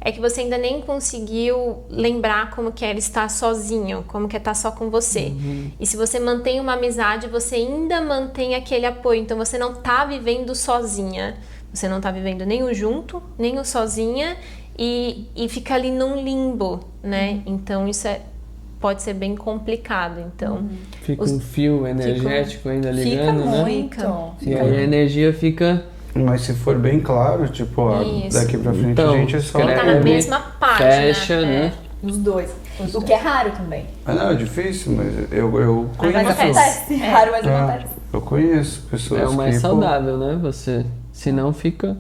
é que você ainda nem conseguiu lembrar como que é estar sozinho, como que é estar só com você. E se você mantém uma amizade, você ainda mantém aquele apoio. Então você não tá vivendo sozinha. Você não tá vivendo nem o junto, nem o sozinha e fica ali num limbo, né? Então isso pode ser bem complicado. Então, Fica um fio energético ainda ligando, fica né? muito. E aí a energia fica... Mas se for bem claro, tipo, Isso. daqui pra frente Então, a gente é só... tá na mesma página. Fecha, né? Os dois. O que é raro também. Não, é difícil, mas eu conheço. Mas acontece. É raro, mas acontece. Eu conheço pessoas É o mais que, saudável, né? Você, se não fica...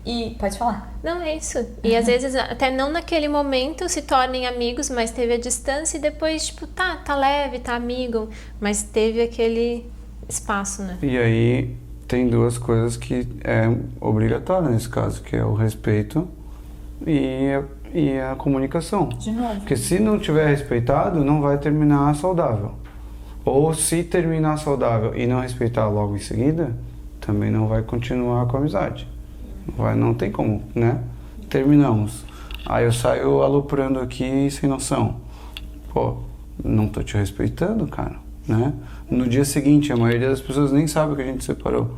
E pode falar. Não, é isso. E às vezes, até não naquele momento se tornem amigos, mas teve a distância e depois, tipo, tá leve, tá amigo, mas teve aquele espaço, né? E aí tem duas coisas que é obrigatória nesse caso, que é o respeito e a comunicação. De novo. Porque se não tiver respeitado, não vai terminar saudável. Ou se terminar saudável e não respeitar logo em seguida, também não vai continuar com a amizade. Não tem como, né? Terminamos. Aí eu saio aloprando aqui sem noção. Pô, não tô te respeitando, cara, né? No dia seguinte, a maioria das pessoas nem sabe que a gente separou.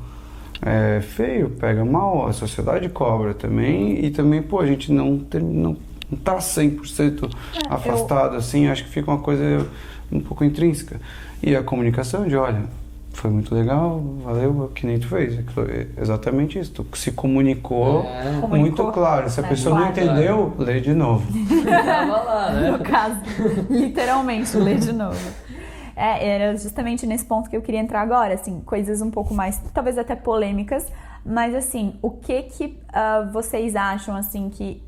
É feio, pega mal, a sociedade cobra também. E também, pô, a gente não tá 100% afastado, assim. Acho que fica uma coisa um pouco intrínseca. E a comunicação de, olha, foi muito legal, valeu, que nem tu fez. Exatamente isso. Tu se comunicou muito claro. Se a pessoa não entendeu, lê de novo. Tava lá, né? No caso, literalmente, ler de novo. Era justamente nesse ponto que eu queria entrar agora, assim, coisas um pouco mais, talvez até polêmicas, mas assim, o que vocês acham, assim, que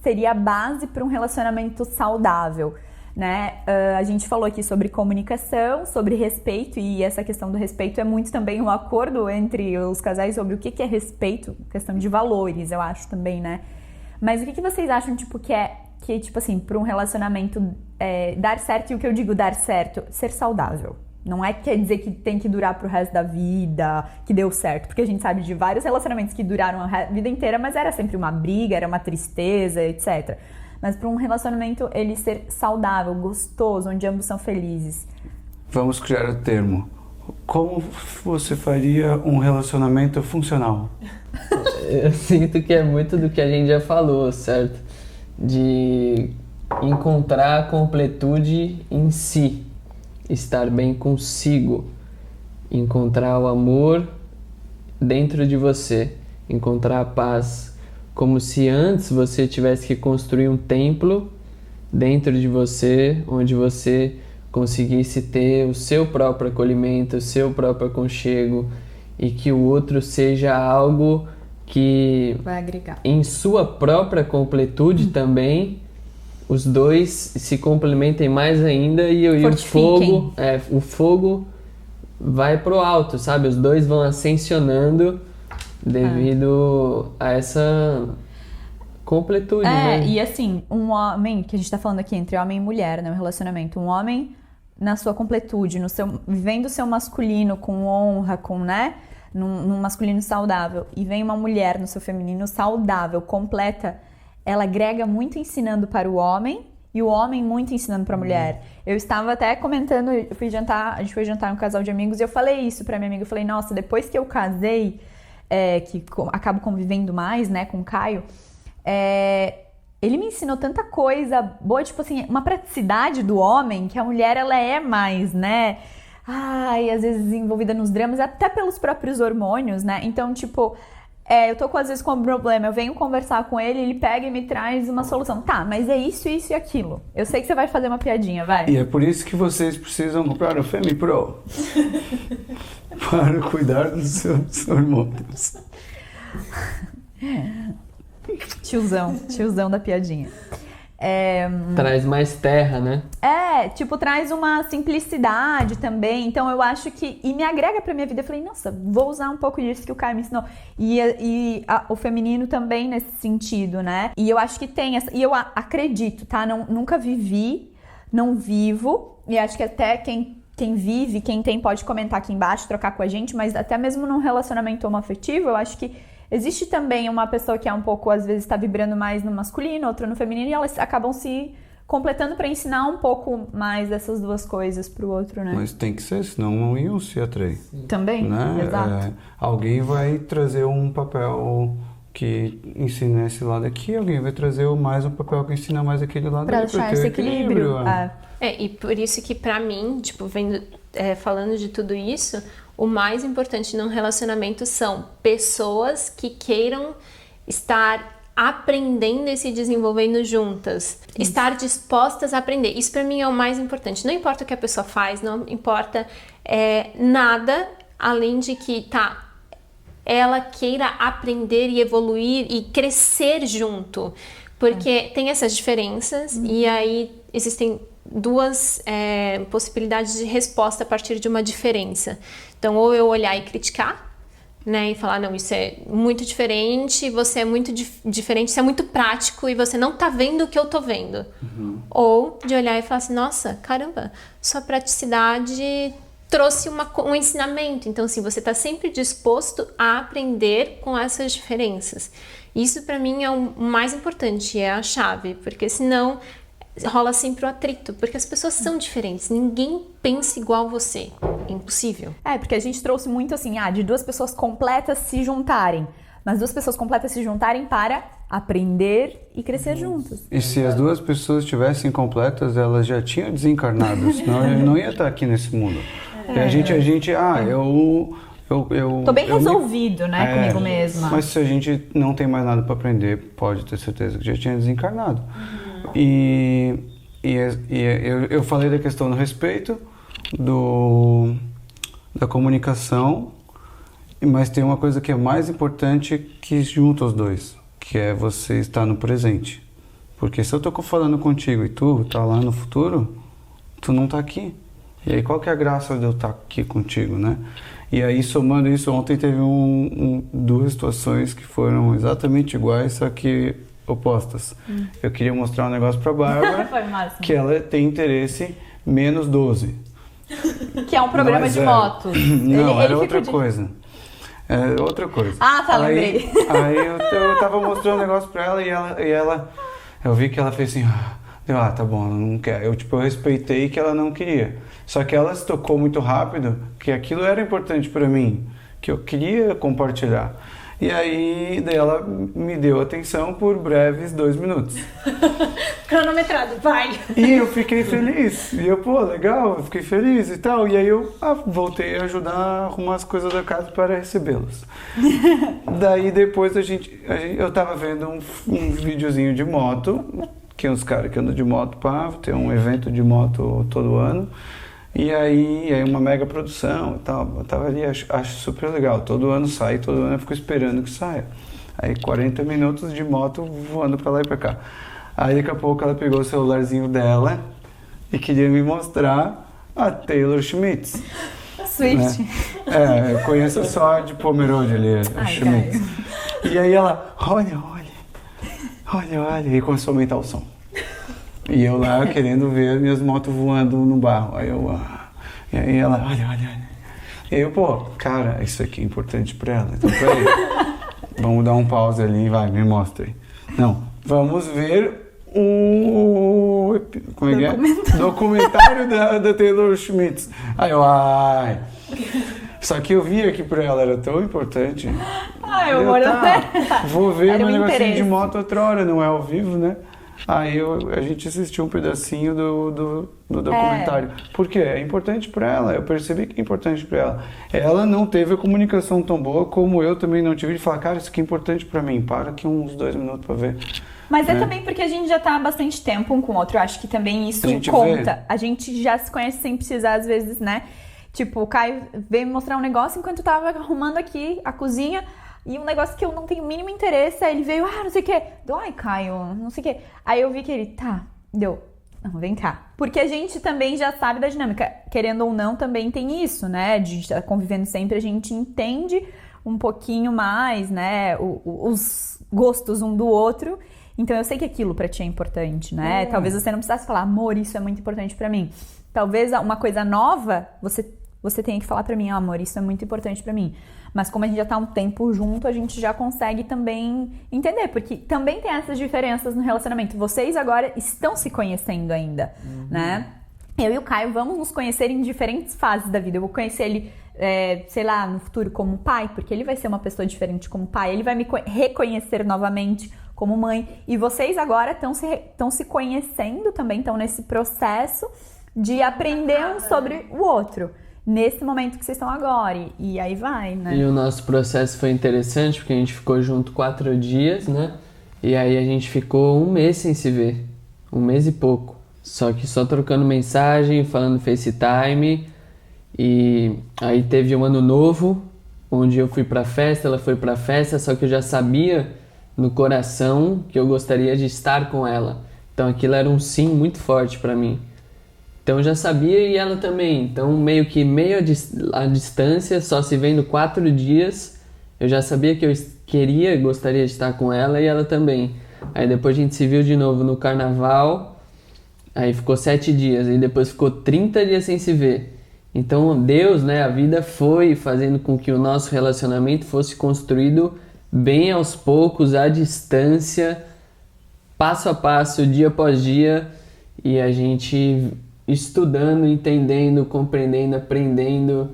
seria a base para um relacionamento saudável? Né? A gente falou aqui sobre comunicação, sobre respeito, e essa questão do respeito é muito também um acordo entre os casais sobre o que é respeito, questão de valores, eu acho também, né? Mas o que vocês acham, tipo, que tipo assim, para um relacionamento dar certo, e o que eu digo dar certo, ser saudável? Não é que quer dizer que tem que durar pro resto da vida, que deu certo, porque a gente sabe de vários relacionamentos que duraram a vida inteira, mas era sempre uma briga, era uma tristeza, etc. Mas para um relacionamento ele ser saudável, gostoso, onde ambos são felizes. Vamos criar o termo. Como você faria um relacionamento funcional? Eu sinto que é muito do que a gente já falou, certo? De encontrar a completude em si, estar bem consigo, encontrar o amor dentro de você, encontrar a paz. Como se antes você tivesse que construir um templo dentro de você, onde você conseguisse ter o seu próprio acolhimento, o seu próprio aconchego, e que o outro seja algo que vai agregar. Em sua própria completude também, os dois se complementem mais ainda e o fogo vai pro alto, sabe? Os dois vão ascensionando devido a essa completude, né? E assim, um homem, que a gente tá falando aqui entre homem e mulher, né? Um relacionamento, um homem na sua completude, vivendo o seu masculino com honra, né? Num masculino saudável, e vem uma mulher no seu feminino saudável, completa, ela agrega muito ensinando para o homem e o homem muito ensinando para a mulher. Eu estava até comentando, a gente foi jantar em um casal de amigos e eu falei isso pra minha amiga, eu falei, nossa, depois que eu casei, que acabo convivendo mais, né, com o Caio, ele me ensinou tanta coisa boa, tipo assim, uma praticidade do homem que a mulher, ela é mais, né, às vezes envolvida nos dramas, até pelos próprios hormônios, né, então, tipo, eu tô às vezes com um problema, eu venho conversar com ele, ele pega e me traz uma solução, tá, mas é isso, isso e aquilo, eu sei que você vai fazer uma piadinha, vai. E é por isso que vocês precisam comprar o FemiPro. Para cuidar dos seus hormônios. Tiozão da piadinha. Traz mais terra, né? Traz uma simplicidade também. Então eu acho que... E me agrega pra minha vida. Eu falei, nossa, vou usar um pouco disso que o Caio me ensinou. O feminino também nesse sentido, né? E eu acho que tem essa... E eu acredito, tá? Nunca vivi, não vivo. E acho que até quem quem vive, quem tem, pode comentar aqui embaixo, trocar com a gente, mas até mesmo num relacionamento homoafetivo, eu acho que existe também uma pessoa que é um pouco, às vezes, está vibrando mais no masculino, outra no feminino, e elas acabam se completando para ensinar um pouco mais dessas duas coisas pro outro, né? Mas tem que ser, senão não iam se atrair. Também, Né? exato. Alguém vai trazer um papel que ensina esse lado aqui, alguém vai trazer mais um papel que ensina mais aquele lado Pra ali, achar ter esse o equilíbrio. E por isso que pra mim, tipo, falando de tudo isso, o mais importante num relacionamento são pessoas que queiram estar aprendendo e se desenvolvendo juntas, estar dispostas a aprender. Isso pra mim é o mais importante. Não importa o que a pessoa faz, não importa nada, além de que ela queira aprender e evoluir e crescer junto. Porque tem essas diferenças e aí existem duas possibilidades de resposta a partir de uma diferença. Então, ou eu olhar e criticar, né, e falar, não, isso é muito diferente, você é muito diferente, isso é muito prático e você não tá vendo o que eu tô vendo. Ou de olhar e falar assim, nossa, caramba, sua praticidade trouxe um ensinamento. Então, assim, você tá sempre disposto a aprender com essas diferenças. Isso, pra mim, é o mais importante, é a chave, porque senão rola sempre o atrito, porque as pessoas são diferentes, ninguém pensa igual você, é impossível. Porque a gente trouxe muito assim, de duas pessoas completas se juntarem, mas duas pessoas completas se juntarem para aprender e crescer juntas. E se as duas pessoas estivessem completas, elas já tinham desencarnado, senão eu não ia estar aqui nesse mundo. E a gente, Tô bem resolvido, né, comigo mesma. Mas se a gente não tem mais nada para aprender, pode ter certeza que já tinha desencarnado. E eu falei da questão do respeito, da comunicação, mas tem uma coisa que é mais importante que junta os dois, que é você estar no presente. Porque se eu tô falando contigo e tu tá lá no futuro, tu não tá aqui. E aí qual que é a graça de eu estar aqui contigo, né? E aí somando isso, ontem teve duas situações que foram exatamente iguais, só que opostas. Eu queria mostrar um negócio pra Bárbara, que ela tem interesse menos 12. Que é um programa de motos. Não, era outra coisa. É outra coisa. Lembrei. Aí eu tava mostrando um negócio pra ela e ela eu vi que ela fez assim, tá bom, ela não quer. Eu respeitei que ela não queria. Só que ela se tocou muito rápido que aquilo era importante pra mim, que eu queria compartilhar. E aí, daí ela me deu atenção por breves 2 minutos. Cronometrado, vai! E eu fiquei feliz. E eu, legal, eu fiquei feliz e tal. E aí eu voltei a ajudar a arrumar as coisas da casa para recebê-los. Daí depois eu tava vendo um videozinho de moto, que é uns caras que andam de moto tem um evento de moto todo ano. E aí uma mega produção e tal, eu tava ali, acho super legal, todo ano eu fico esperando que saia. Aí 40 minutos de moto voando pra lá e pra cá. Aí daqui a pouco ela pegou o celularzinho dela e queria me mostrar a Taylor Schmitz. Swift. Né? Eu conheço só de Pomerode ali, a Schmitz. E aí ela, olha, e começou a aumentar o som. E eu lá querendo ver minhas motos voando no barro. E aí ela, olha. E aí eu, cara, isso aqui é importante pra ela. Então, peraí, vamos dar um pause ali, vai, me mostra aí. Não, vamos ver como é que é? Documentário da Taylor Schmitz. Aí eu, Só que eu vi aqui pra ela, era tão importante. Vou ver meu negocinho de moto outra hora, não é ao vivo, né? Aí a gente assistiu um pedacinho do documentário. Por quê? É importante para ela, eu percebi que é importante para ela. Ela não teve a comunicação tão boa como eu também não tive de falar, cara, isso aqui é importante para mim, para aqui uns 2 minutos para ver. Mas é também porque a gente já tá há bastante tempo um com o outro, eu acho que também isso conta. A gente já se conhece sem precisar, às vezes, né? Tipo, o Caio veio me mostrar um negócio enquanto eu tava arrumando aqui a cozinha. E um negócio que eu não tenho o mínimo interesse, aí ele veio, não sei o quê. Caio, não sei o quê. Aí eu vi que ele, não, vem cá. Porque a gente também já sabe da dinâmica. Querendo ou não, também tem isso, né? De estar convivendo sempre, a gente entende um pouquinho mais, né? Os gostos um do outro. Então eu sei que aquilo pra ti é importante, né? Talvez você não precisasse falar, amor, isso é muito importante pra mim. talvez uma coisa nova, você tenha que falar pra mim, amor, isso é muito importante pra mim. Mas como a gente já tá um tempo junto, a gente já consegue também entender, porque também tem essas diferenças no relacionamento. Vocês agora estão se conhecendo ainda, né? Eu e o Caio vamos nos conhecer em diferentes fases da vida. Eu vou conhecer ele, sei lá, no futuro como pai, porque ele vai ser uma pessoa diferente como pai. Ele vai me reconhecer novamente como mãe. E vocês agora estão se conhecendo também, estão nesse processo de aprender um sobre o outro. Nesse momento que vocês estão agora, e aí vai, né? E o nosso processo foi interessante, porque a gente ficou junto 4 dias, né? E aí a gente ficou 1 mês sem se ver, 1 mês e pouco. Só que só trocando mensagem, falando FaceTime. E aí teve um ano novo, onde eu fui pra festa, ela foi pra festa, só que eu já sabia no coração que eu gostaria de estar com ela. Então aquilo era um sim muito forte pra mim. Então eu já sabia e ela também. Então meio à distância, só se vendo 4 dias, eu já sabia que eu gostaria de estar com ela e ela também. Aí depois a gente se viu de novo no carnaval, aí ficou 7 dias, e depois ficou 30 dias sem se ver. Então Deus, né, a vida foi fazendo com que o nosso relacionamento fosse construído bem aos poucos, à distância, passo a passo, dia após dia, e a gente estudando, entendendo, compreendendo, aprendendo.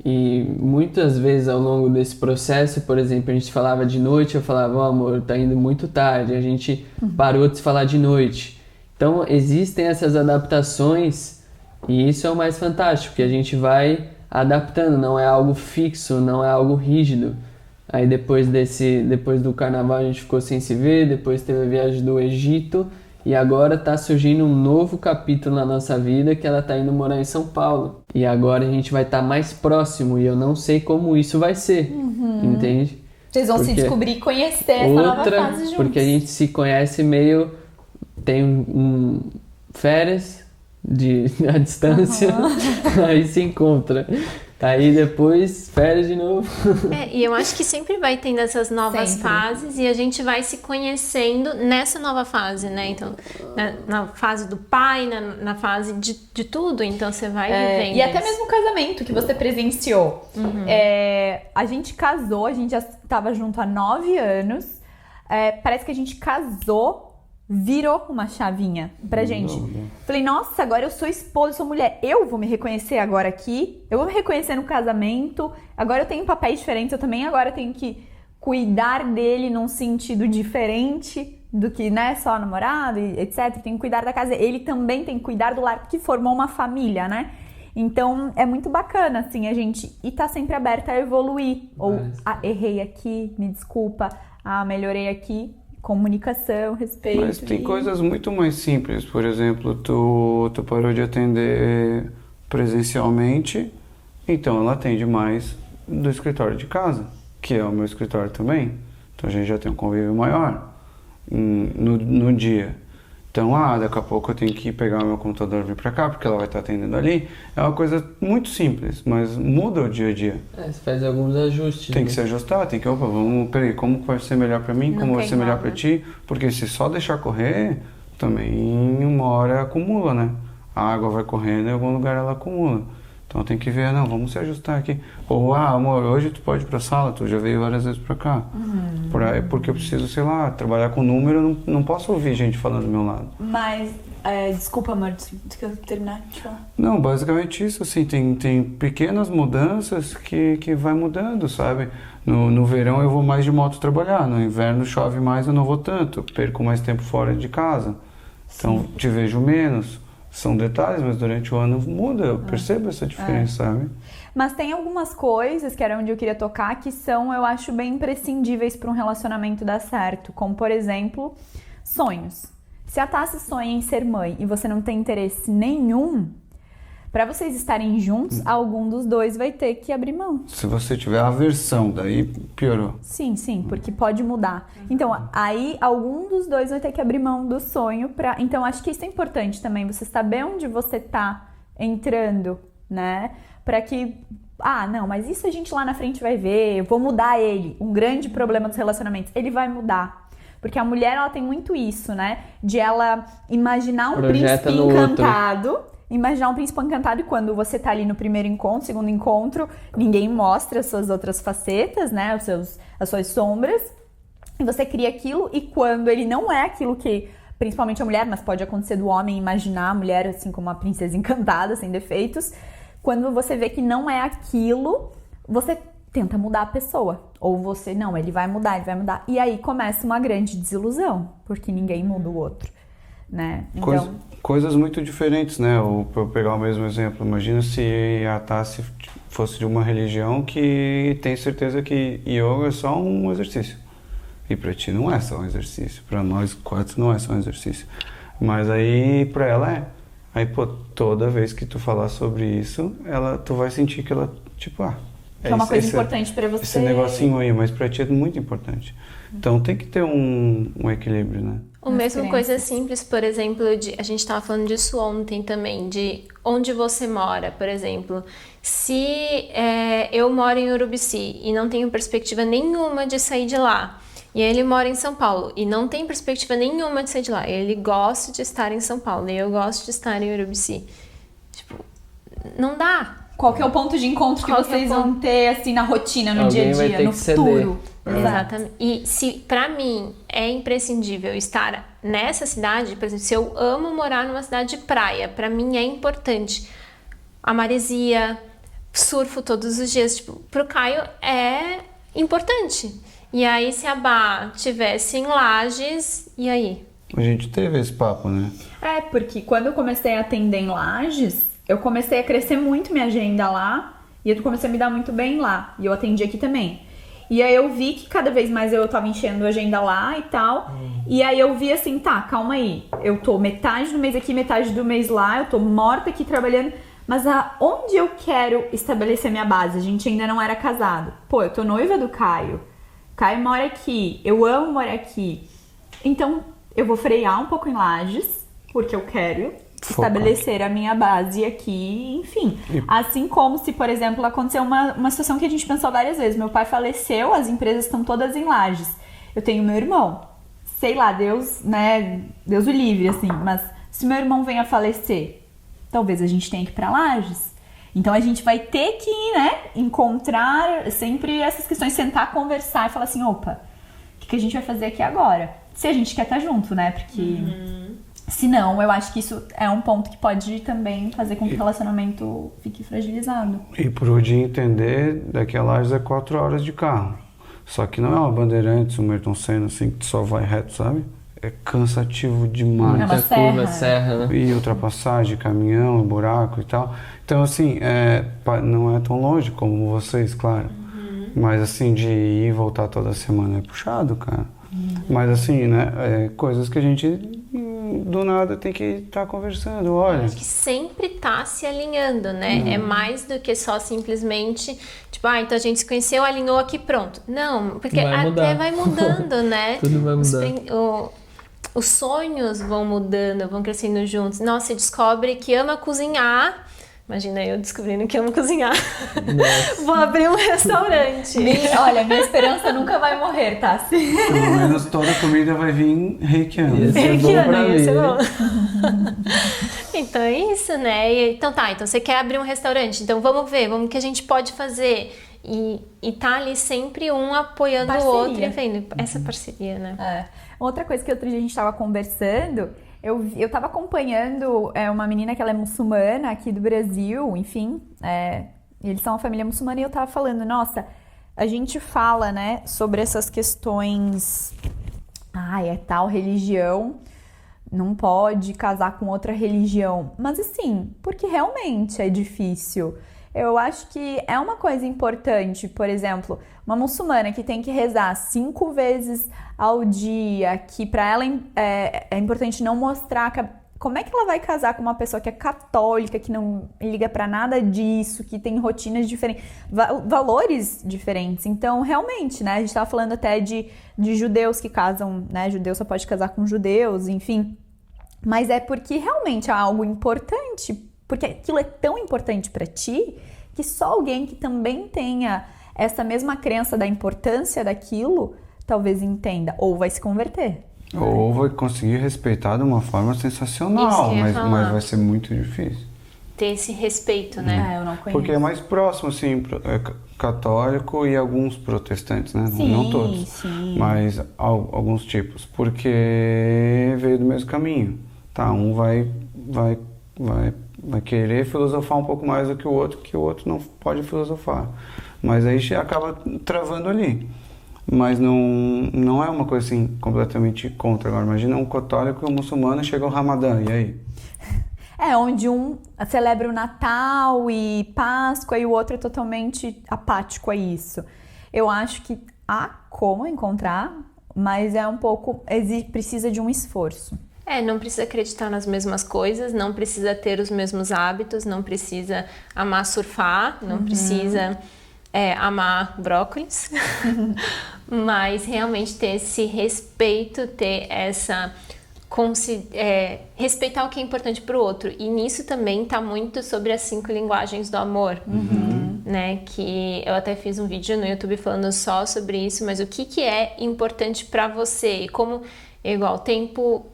E muitas vezes ao longo desse processo, por exemplo, a gente falava de noite, eu falava, amor, tá indo muito tarde, a gente parou de se falar de noite. Então existem essas adaptações e isso é o mais fantástico, que a gente vai adaptando, não é algo fixo, não é algo rígido. Aí depois do carnaval a gente ficou sem se ver, depois teve a viagem do Egito, e agora tá surgindo um novo capítulo na nossa vida, que ela tá indo morar em São Paulo. E agora a gente vai estar mais próximo, e eu não sei como isso vai ser, entende? Vocês vão se descobrir e conhecer essa nova fase juntos. Porque a gente se conhece meio... Tem férias à distância, aí se encontra. Aí depois, férias de novo. E eu acho que sempre vai tendo essas novas fases e a gente vai se conhecendo nessa nova fase, né? Então, na fase do pai, na fase de tudo, então você vai vivendo. E até mesmo o casamento que você presenciou. A gente casou, a gente já estava junto há 9 anos. Parece que a gente casou, virou uma chavinha pra gente. Falei, nossa, agora eu sou esposa, eu sou mulher. Eu vou me reconhecer agora aqui. Eu vou me reconhecer no casamento. Agora eu tenho papéis diferentes. Eu também agora tenho que cuidar dele num sentido diferente do que, né, só namorado, etc. Tenho que cuidar da casa. Ele também tem que cuidar do lar, porque formou uma família, né? Então, é muito bacana, assim, a gente... E tá sempre aberta a evoluir. Ou, errei aqui, me desculpa. Melhorei aqui. Comunicação, respeito. Mas tem coisas muito mais simples. Por exemplo, tu parou de atender presencialmente, então ela atende mais do escritório de casa, que é o meu escritório também. Então a gente já tem um convívio maior no dia. Então, daqui a pouco eu tenho que pegar o meu computador e vir pra cá, porque ela vai estar atendendo ali. É uma coisa muito simples, mas muda o dia a dia. Você faz alguns ajustes. Tem que se ajustar, tem que, peraí, como vai ser melhor pra mim, como vai ser melhor pra ti? Porque se só deixar correr, também uma hora acumula, né? A água vai correndo em algum lugar ela acumula. Então tem que ver, vamos se ajustar aqui. Ou, amor, hoje tu pode ir pra sala, tu já veio várias vezes pra cá. Porque eu preciso, sei lá, trabalhar com número, não posso ouvir gente falando do meu lado. Mas, desculpa, amor, tu quer terminar de falar? Não, basicamente isso, assim, tem pequenas mudanças que vai mudando, sabe? No verão eu vou mais de moto trabalhar, no inverno chove mais, eu não vou tanto, perco mais tempo fora de casa. Então te vejo menos. São detalhes, mas durante o ano muda, eu percebo essa diferença, sabe? Mas tem algumas coisas, que era onde eu queria tocar, que são, eu acho, bem imprescindíveis para um relacionamento dar certo. Como, por exemplo, sonhos. Se a Tassi sonha em ser mãe e você não tem interesse nenhum, para vocês estarem juntos, algum dos dois vai ter que abrir mão. Se você tiver aversão, daí piorou. Sim, porque pode mudar. Então, aí algum dos dois vai ter que abrir mão do sonho pra... Então, acho que isso é importante também, você saber onde você tá entrando, né? Pra que... não, mas isso a gente lá na frente vai ver, eu vou mudar ele. Um grande problema dos relacionamentos, ele vai mudar. Porque a mulher, ela tem muito isso, né? De ela imaginar um príncipe encantado... imaginar um príncipe encantado e quando você tá ali no primeiro encontro, segundo encontro, ninguém mostra as suas outras facetas, né? As suas sombras. E você cria aquilo e quando ele não é aquilo que, principalmente a mulher, mas pode acontecer do homem imaginar a mulher assim como uma princesa encantada, sem defeitos. Quando você vê que não é aquilo, você tenta mudar a pessoa. Ou você, não, ele vai mudar, ele vai mudar. E aí começa uma grande desilusão, porque ninguém muda o outro, né? Então... Coisas muito diferentes, né? Para eu pegar o mesmo exemplo, imagina se a Tassi fosse de uma religião que tem certeza que yoga é só um exercício. E para ti não é só um exercício, para nós quatro não é só um exercício. Mas aí para ela é. Aí, pô, toda vez que tu falar sobre isso, tu vai sentir que ela, tipo, é uma coisa importante para você. Esse negocinho aí, mas pra ti é muito importante. Então tem que ter um equilíbrio, né? O mesmo coisa simples, por exemplo, a gente estava falando disso ontem também, de onde você mora, por exemplo. Se eu moro em Urubici e não tenho perspectiva nenhuma de sair de lá, e ele mora em São Paulo e não tem perspectiva nenhuma de sair de lá, ele gosta de estar em São Paulo e eu gosto de estar em Urubici. Tipo, não dá. Qual que é o ponto de encontro que vocês vão ter, assim, na rotina, no dia a dia, no futuro? Exatamente. E se, pra mim, é imprescindível estar nessa cidade, por exemplo, se eu amo morar numa cidade de praia, pra mim é importante a maresia, surfo todos os dias, tipo, pro Caio é importante. E aí, se a Bá tivesse em Lages, e aí? A gente teve esse papo, né? Porque quando eu comecei a atender em Lages, eu comecei a crescer muito minha agenda lá e eu comecei a me dar muito bem lá. E eu atendi aqui também. E aí eu vi que cada vez mais eu tava enchendo a agenda lá e tal. E aí eu vi assim, tá, calma aí. Eu tô metade do mês aqui, metade do mês lá. Eu tô morta aqui trabalhando. Mas aonde eu quero estabelecer minha base? A gente ainda não era casado. Pô, eu tô noiva do Caio. Caio mora aqui. Eu amo morar aqui. Então eu vou frear um pouco em Lages, porque eu quero estabelecer a minha base aqui, enfim. Assim como se, por exemplo, aconteceu uma situação que a gente pensou várias vezes. Meu pai faleceu, as empresas estão todas em Lages. Eu tenho meu irmão. Sei lá, Deus, né? Deus o livre, assim. Mas se meu irmão venha a falecer, talvez a gente tenha que ir pra Lages. Então a gente vai ter que, né, encontrar sempre essas questões, sentar, conversar e falar assim, opa, o que a gente vai fazer aqui agora? Se a gente quer estar junto, né? Porque... Se não, eu acho que isso é um ponto que pode também fazer com que o relacionamento fique fragilizado. E pro dia entender, daqui a Lages é 4 horas de carro. Só que não é uma Bandeirantes, um Ayrton Senna, assim, que só vai reto, sabe? É cansativo demais. É uma curva, serra, né? E ultrapassagem, caminhão, buraco e tal. Então, assim, não é tão longe como vocês, claro. Mas, assim, de ir e voltar toda semana é puxado, cara. Mas, assim, né, coisas que a gente... do nada tem que estar conversando, olha. Acho que sempre tá se alinhando, né? É mais do que só simplesmente, tipo, então a gente se conheceu, alinhou aqui, pronto. Não, porque até vai mudando, né? Tudo vai mudar. Os sonhos vão mudando, vão crescendo juntos. Nossa, você descobre que ama cozinhar. Imagina eu descobrindo que amo cozinhar. Vou abrir um restaurante. Olha, minha esperança nunca vai morrer, tá? Pelo menos toda a comida vai vir reikiano. Então é isso, né? Então você quer abrir um restaurante, então vamos ver, o que a gente pode fazer. E tá ali sempre um apoiando o outro e vendo essa parceria, né? Outra coisa que outro dia a gente tava conversando... Eu tava acompanhando uma menina que ela é muçulmana aqui do Brasil, enfim, eles são uma família muçulmana e eu tava falando, nossa, a gente fala, né, sobre essas questões, é tal religião, não pode casar com outra religião, mas assim, porque realmente é difícil. Eu acho que é uma coisa importante, por exemplo, uma muçulmana que tem que rezar 5 vezes ao dia, que para ela é importante não mostrar... Como é que ela vai casar com uma pessoa que é católica, que não liga para nada disso, que tem rotinas diferentes, valores diferentes? Então, realmente, né, a gente tava falando até de judeus que casam, né, judeu só pode casar com judeus, enfim. Mas é porque realmente é algo importante, porque aquilo é tão importante para ti que só alguém que também tenha essa mesma crença da importância daquilo talvez entenda ou vai se converter. Ou vai conseguir respeitar de uma forma sensacional, mas vai ser muito difícil. ter esse respeito, né? Eu não conheço. Porque é mais próximo, assim, católico e alguns protestantes, né? Sim, não todos, sim. mas alguns tipos, porque veio do mesmo caminho, tá? Um vai querer filosofar um pouco mais do que o outro não pode filosofar, mas aí acaba travando ali. Mas não é uma coisa assim completamente contra. Agora, imagina um católico e um muçulmano, chega o Ramadã, e aí? Onde um celebra o Natal e Páscoa e o outro é totalmente apático a isso. Eu acho que há como encontrar, mas é um pouco... precisa de um esforço. Não precisa acreditar nas mesmas coisas, não precisa ter os mesmos hábitos, não precisa amar surfar, não precisa amar brócolis, mas realmente ter esse respeito, ter essa... respeitar o que é importante para o outro. E nisso também está muito sobre as 5 linguagens do amor, né? Que eu até fiz um vídeo no YouTube falando só sobre isso, mas o que é importante para você? E como, igual, tempo,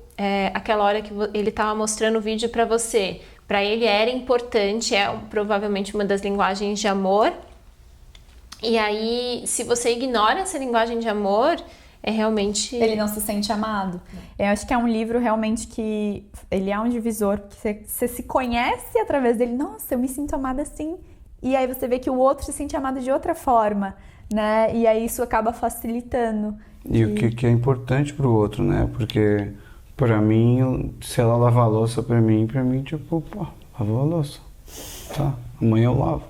aquela hora que ele estava mostrando o vídeo para você, para ele era importante, provavelmente uma das linguagens de amor. E aí, se você ignora essa linguagem de amor, realmente... Ele não se sente amado. Eu acho que é um livro realmente que... Ele é um divisor, que você se conhece através dele. Nossa, eu me sinto amada assim. E aí você vê que o outro se sente amado de outra forma, né? E aí isso acaba facilitando. E o que é importante pro outro, né? Porque pra mim, se ela lavar a louça pra mim, tipo, pô, lavou a louça. Tá, amanhã eu lavo.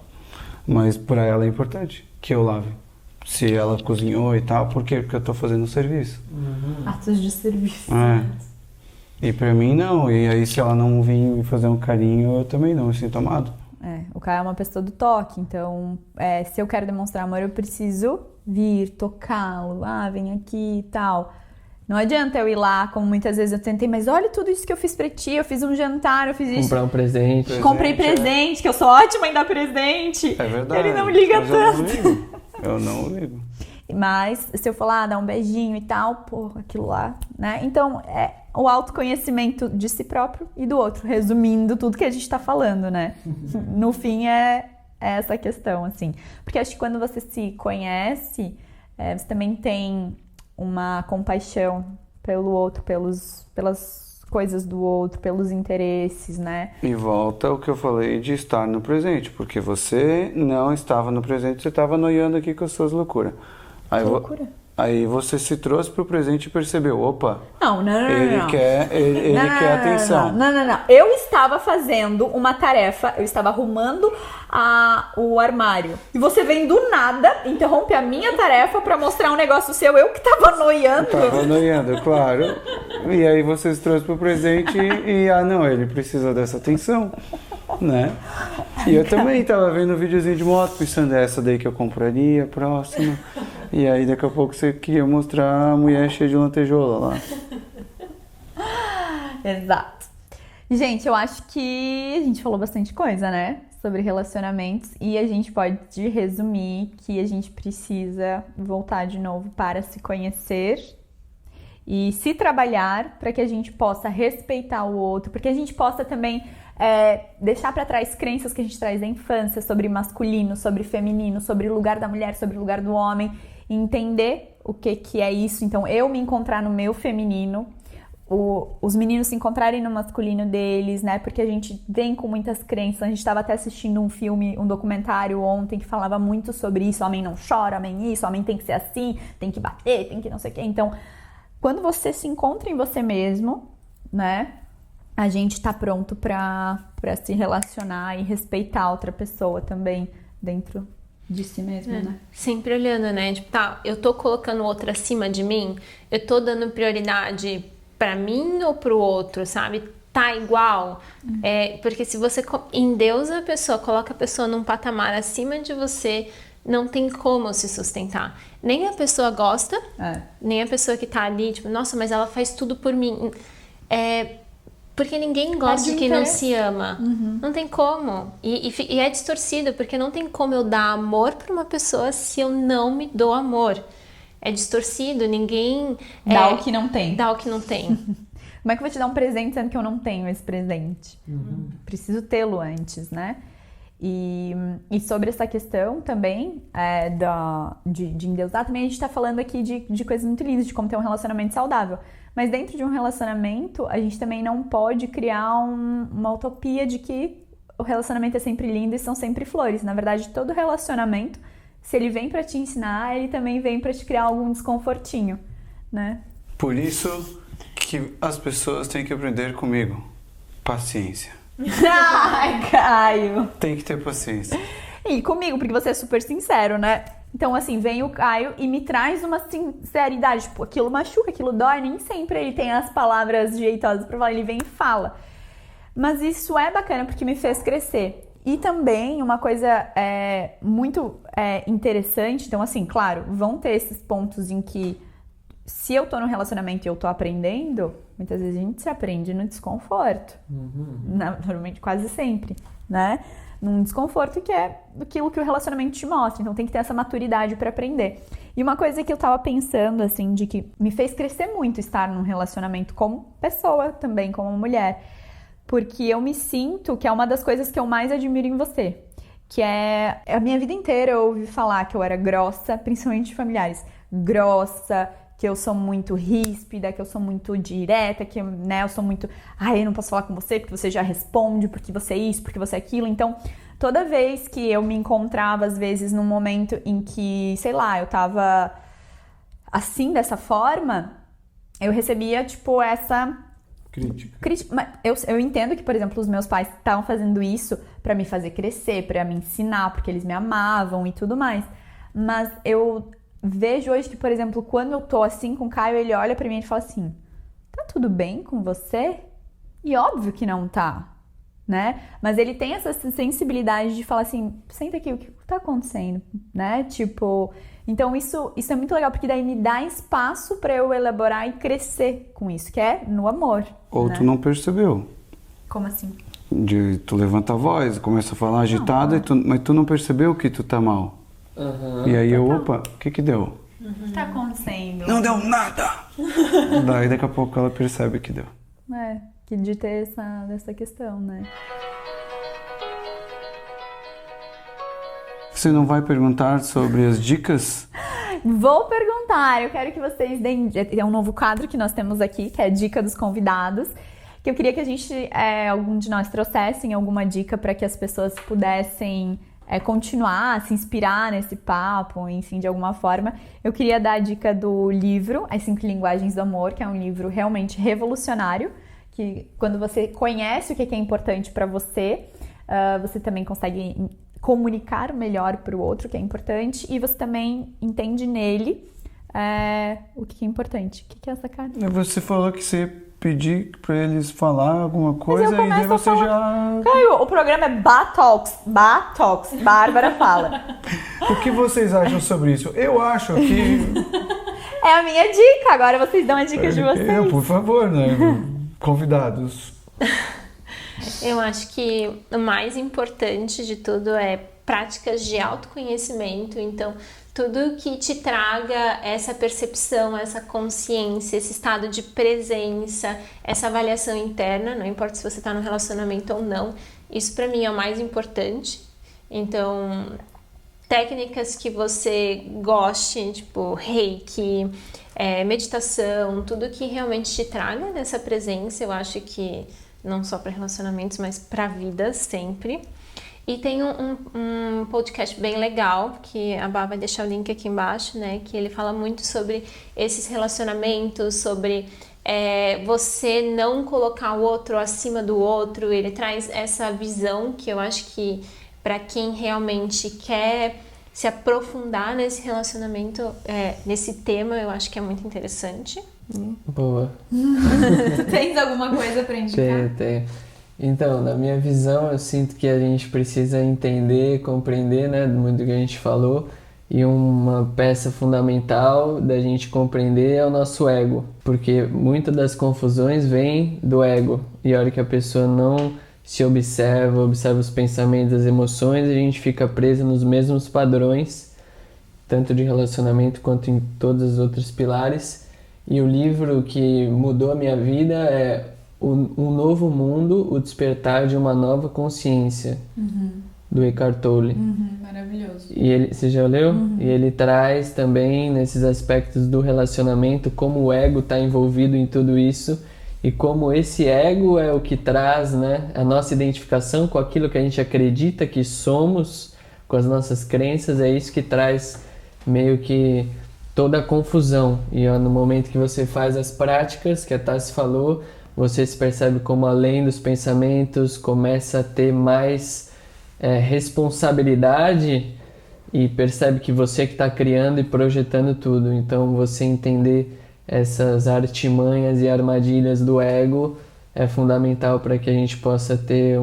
Mas pra ela é importante que eu lave. Se ela cozinhou e tal, por quê? Porque eu tô fazendo um serviço. Atos de serviço. E pra mim não, e aí se ela não vir me fazer um carinho, eu também não me sinto amado. O Caio é uma pessoa do toque, então se eu quero demonstrar amor, eu preciso vir, tocá-lo, vem aqui e tal. Não adianta eu ir lá, como muitas vezes eu tentei, mas olha tudo isso que eu fiz pra ti, eu fiz um jantar, eu fiz isso. Comprar um presente. Comprei presente, que eu sou ótima em dar presente. É verdade. Ele não liga tanto. Eu não ligo. Mas se eu falar, dar um beijinho e tal, pô, aquilo lá, né? Então, o autoconhecimento de si próprio e do outro, resumindo tudo que a gente tá falando, né? No fim, é essa questão, assim. Porque acho que quando você se conhece, você também tem uma compaixão pelo outro, pelas coisas do outro, pelos interesses, né? E volta o que eu falei de estar no presente, porque você não estava no presente, você estava noiando aqui com as suas loucuras. Aí você se trouxe pro presente e percebeu, opa, ele quer atenção. Não. Eu estava fazendo uma tarefa, eu estava arrumando o armário. E você vem do nada, interrompe a minha tarefa pra mostrar um negócio seu, eu que tava noiando. Tava noiando, claro. E aí você se trouxe pro presente e não, ele precisa dessa atenção, né? E eu também tava vendo um videozinho de moto, pensando, essa daí que eu compraria, próxima. E aí daqui a pouco você queria mostrar a mulher cheia de lantejola lá. Exato. Gente, eu acho que a gente falou bastante coisa, né? Sobre relacionamentos. E a gente pode resumir que a gente precisa voltar de novo para se conhecer e se trabalhar para que a gente possa respeitar o outro, porque a gente possa também deixar para trás crenças que a gente traz da infância sobre masculino, sobre feminino, sobre o lugar da mulher, sobre o lugar do homem, e entender o que é isso. Então, eu me encontrar no meu feminino, os meninos se encontrarem no masculino deles, né? Porque a gente vem com muitas crenças. A gente estava até assistindo um documentário ontem que falava muito sobre isso. Homem não chora, homem isso, homem tem que ser assim, tem que bater, tem que não sei o quê. Então, quando você se encontra em você mesmo, né? A gente tá pronto pra se relacionar e respeitar a outra pessoa também dentro de si mesmo, né? Sempre olhando, né? Tipo, eu tô colocando o outro acima de mim? Eu tô dando prioridade pra mim ou pro outro, sabe? Tá igual? Porque se você endeusa a pessoa, coloca a pessoa num patamar acima de você, não tem como se sustentar. Nem a pessoa gosta, nem a pessoa que tá ali, tipo, nossa, mas ela faz tudo por mim. Porque ninguém gosta de quem não se ama. Não tem como. E é distorcido, porque não tem como eu dar amor para uma pessoa se eu não me dou amor. É distorcido, ninguém... Dá o que não tem. Dá o que não tem. Como é que eu vou te dar um presente sendo que eu não tenho esse presente? Preciso tê-lo antes, né? E sobre essa questão também de endeusar, também a gente tá falando aqui de coisas muito lindas, de como ter um relacionamento saudável. Mas dentro de um relacionamento, a gente também não pode criar uma utopia de que o relacionamento é sempre lindo e são sempre flores. Na verdade, todo relacionamento, se ele vem pra te ensinar, ele também vem pra te criar algum desconfortinho, né? Por isso que as pessoas têm que aprender comigo. Paciência. Ai, Caio! Tem que ter paciência. E comigo, porque você é super sincero, né? Então, assim, vem o Caio e me traz uma sinceridade. Tipo, aquilo machuca, aquilo dói. Nem sempre ele tem as palavras jeitosas pra falar. Ele vem e fala. Mas isso é bacana porque me fez crescer. E também uma coisa muito interessante. Então, assim, claro, vão ter esses pontos em que se eu tô num relacionamento e eu tô aprendendo, muitas vezes a gente se aprende no desconforto. Normalmente, quase sempre, né? Num desconforto que é aquilo que o relacionamento te mostra. Então tem que ter essa maturidade pra aprender. E uma coisa que eu tava pensando, assim, de que me fez crescer muito estar num relacionamento como pessoa também, como mulher. Porque eu me sinto que é uma das coisas que eu mais admiro em você. Que é... A minha vida inteira eu ouvi falar que eu era grossa, principalmente de familiares. Grossa, que eu sou muito ríspida, que eu sou muito direta, que né, eu sou muito... eu não posso falar com você porque você já responde, porque você é isso, porque você é aquilo. Então, toda vez que eu me encontrava, às vezes, num momento em que, sei lá, eu tava assim, dessa forma, eu recebia, tipo, essa... Crítica. Mas eu entendo que, por exemplo, os meus pais estavam fazendo isso pra me fazer crescer, pra me ensinar, porque eles me amavam e tudo mais. Mas eu vejo hoje que, por exemplo, quando eu tô assim com o Caio, ele olha pra mim e fala assim: tá tudo bem com você? E óbvio que não tá, né? Mas ele tem essa sensibilidade de falar assim: senta aqui, o que tá acontecendo, né? Tipo, então isso é muito legal, porque daí me dá espaço pra eu elaborar e crescer com isso, que é no amor. Ou né? tu não percebeu. Como assim? Tu levanta a voz, começa a falar agitada, mas tu não percebeu que tu tá mal. E aí opa, o que deu? O que tá acontecendo? Não deu nada! Daí daqui a pouco ela percebe que deu. Que de ter essa questão, né? Você não vai perguntar sobre as dicas? Vou perguntar, eu quero que vocês deem... É um novo quadro que nós temos aqui, que é a dica dos convidados, que eu queria que a gente, algum de nós trouxessem alguma dica para que as pessoas pudessem continuar, se inspirar nesse papo, enfim, de alguma forma. Eu queria dar a dica do livro As 5 Linguagens do Amor, que é um livro realmente revolucionário, que quando você conhece o que é importante para você, você também consegue comunicar melhor para o outro o que é importante, e você também entende nele o que é importante. O que é essa cara? Você falou que você pedir para eles falar alguma coisa e daí você já... Caio, o programa é Batox, Bárbara fala. O que vocês acham sobre isso? Eu acho que... É a minha dica, agora vocês dão a dica de vocês. Por favor, né? Convidados. Eu acho que o mais importante de tudo é práticas de autoconhecimento. Então, tudo que te traga essa percepção, essa consciência, esse estado de presença, essa avaliação interna, não importa se você está no relacionamento ou não, isso para mim é o mais importante. Então, técnicas que você goste, tipo reiki, meditação, tudo que realmente te traga dessa presença, eu acho que não só para relacionamentos, mas para a vida sempre. E tem um podcast bem legal, que a Bá vai deixar o link aqui embaixo, né? Que ele fala muito sobre esses relacionamentos, sobre você não colocar o outro acima do outro. Ele traz essa visão que eu acho que para quem realmente quer se aprofundar nesse relacionamento, nesse tema, eu acho que é muito interessante. Boa. Tu tens alguma coisa para indicar? Tenho. Então, na minha visão, eu sinto que a gente precisa entender, compreender, né, muito do que a gente falou, e uma peça fundamental da gente compreender é o nosso ego, porque muitas das confusões vêm do ego, e a hora que a pessoa não se observa os pensamentos, as emoções, a gente fica preso nos mesmos padrões, tanto de relacionamento quanto em todos os outros pilares, E o livro que mudou a minha vida é Um Novo Mundo, O Despertar de uma Nova Consciência, do Eckhart Tolle. Maravilhoso. E ele, você já leu? E ele traz também nesses aspectos do relacionamento como o ego está envolvido em tudo isso e como esse ego é o que traz, né, a nossa identificação com aquilo que a gente acredita que somos, com as nossas crenças, é isso que traz meio que toda a confusão. E no momento que você faz as práticas, que a Tassi falou, você se percebe como além dos pensamentos, começa a ter mais responsabilidade e percebe que você que está criando e projetando tudo. Então você entender essas artimanhas e armadilhas do ego é fundamental para que a gente possa ter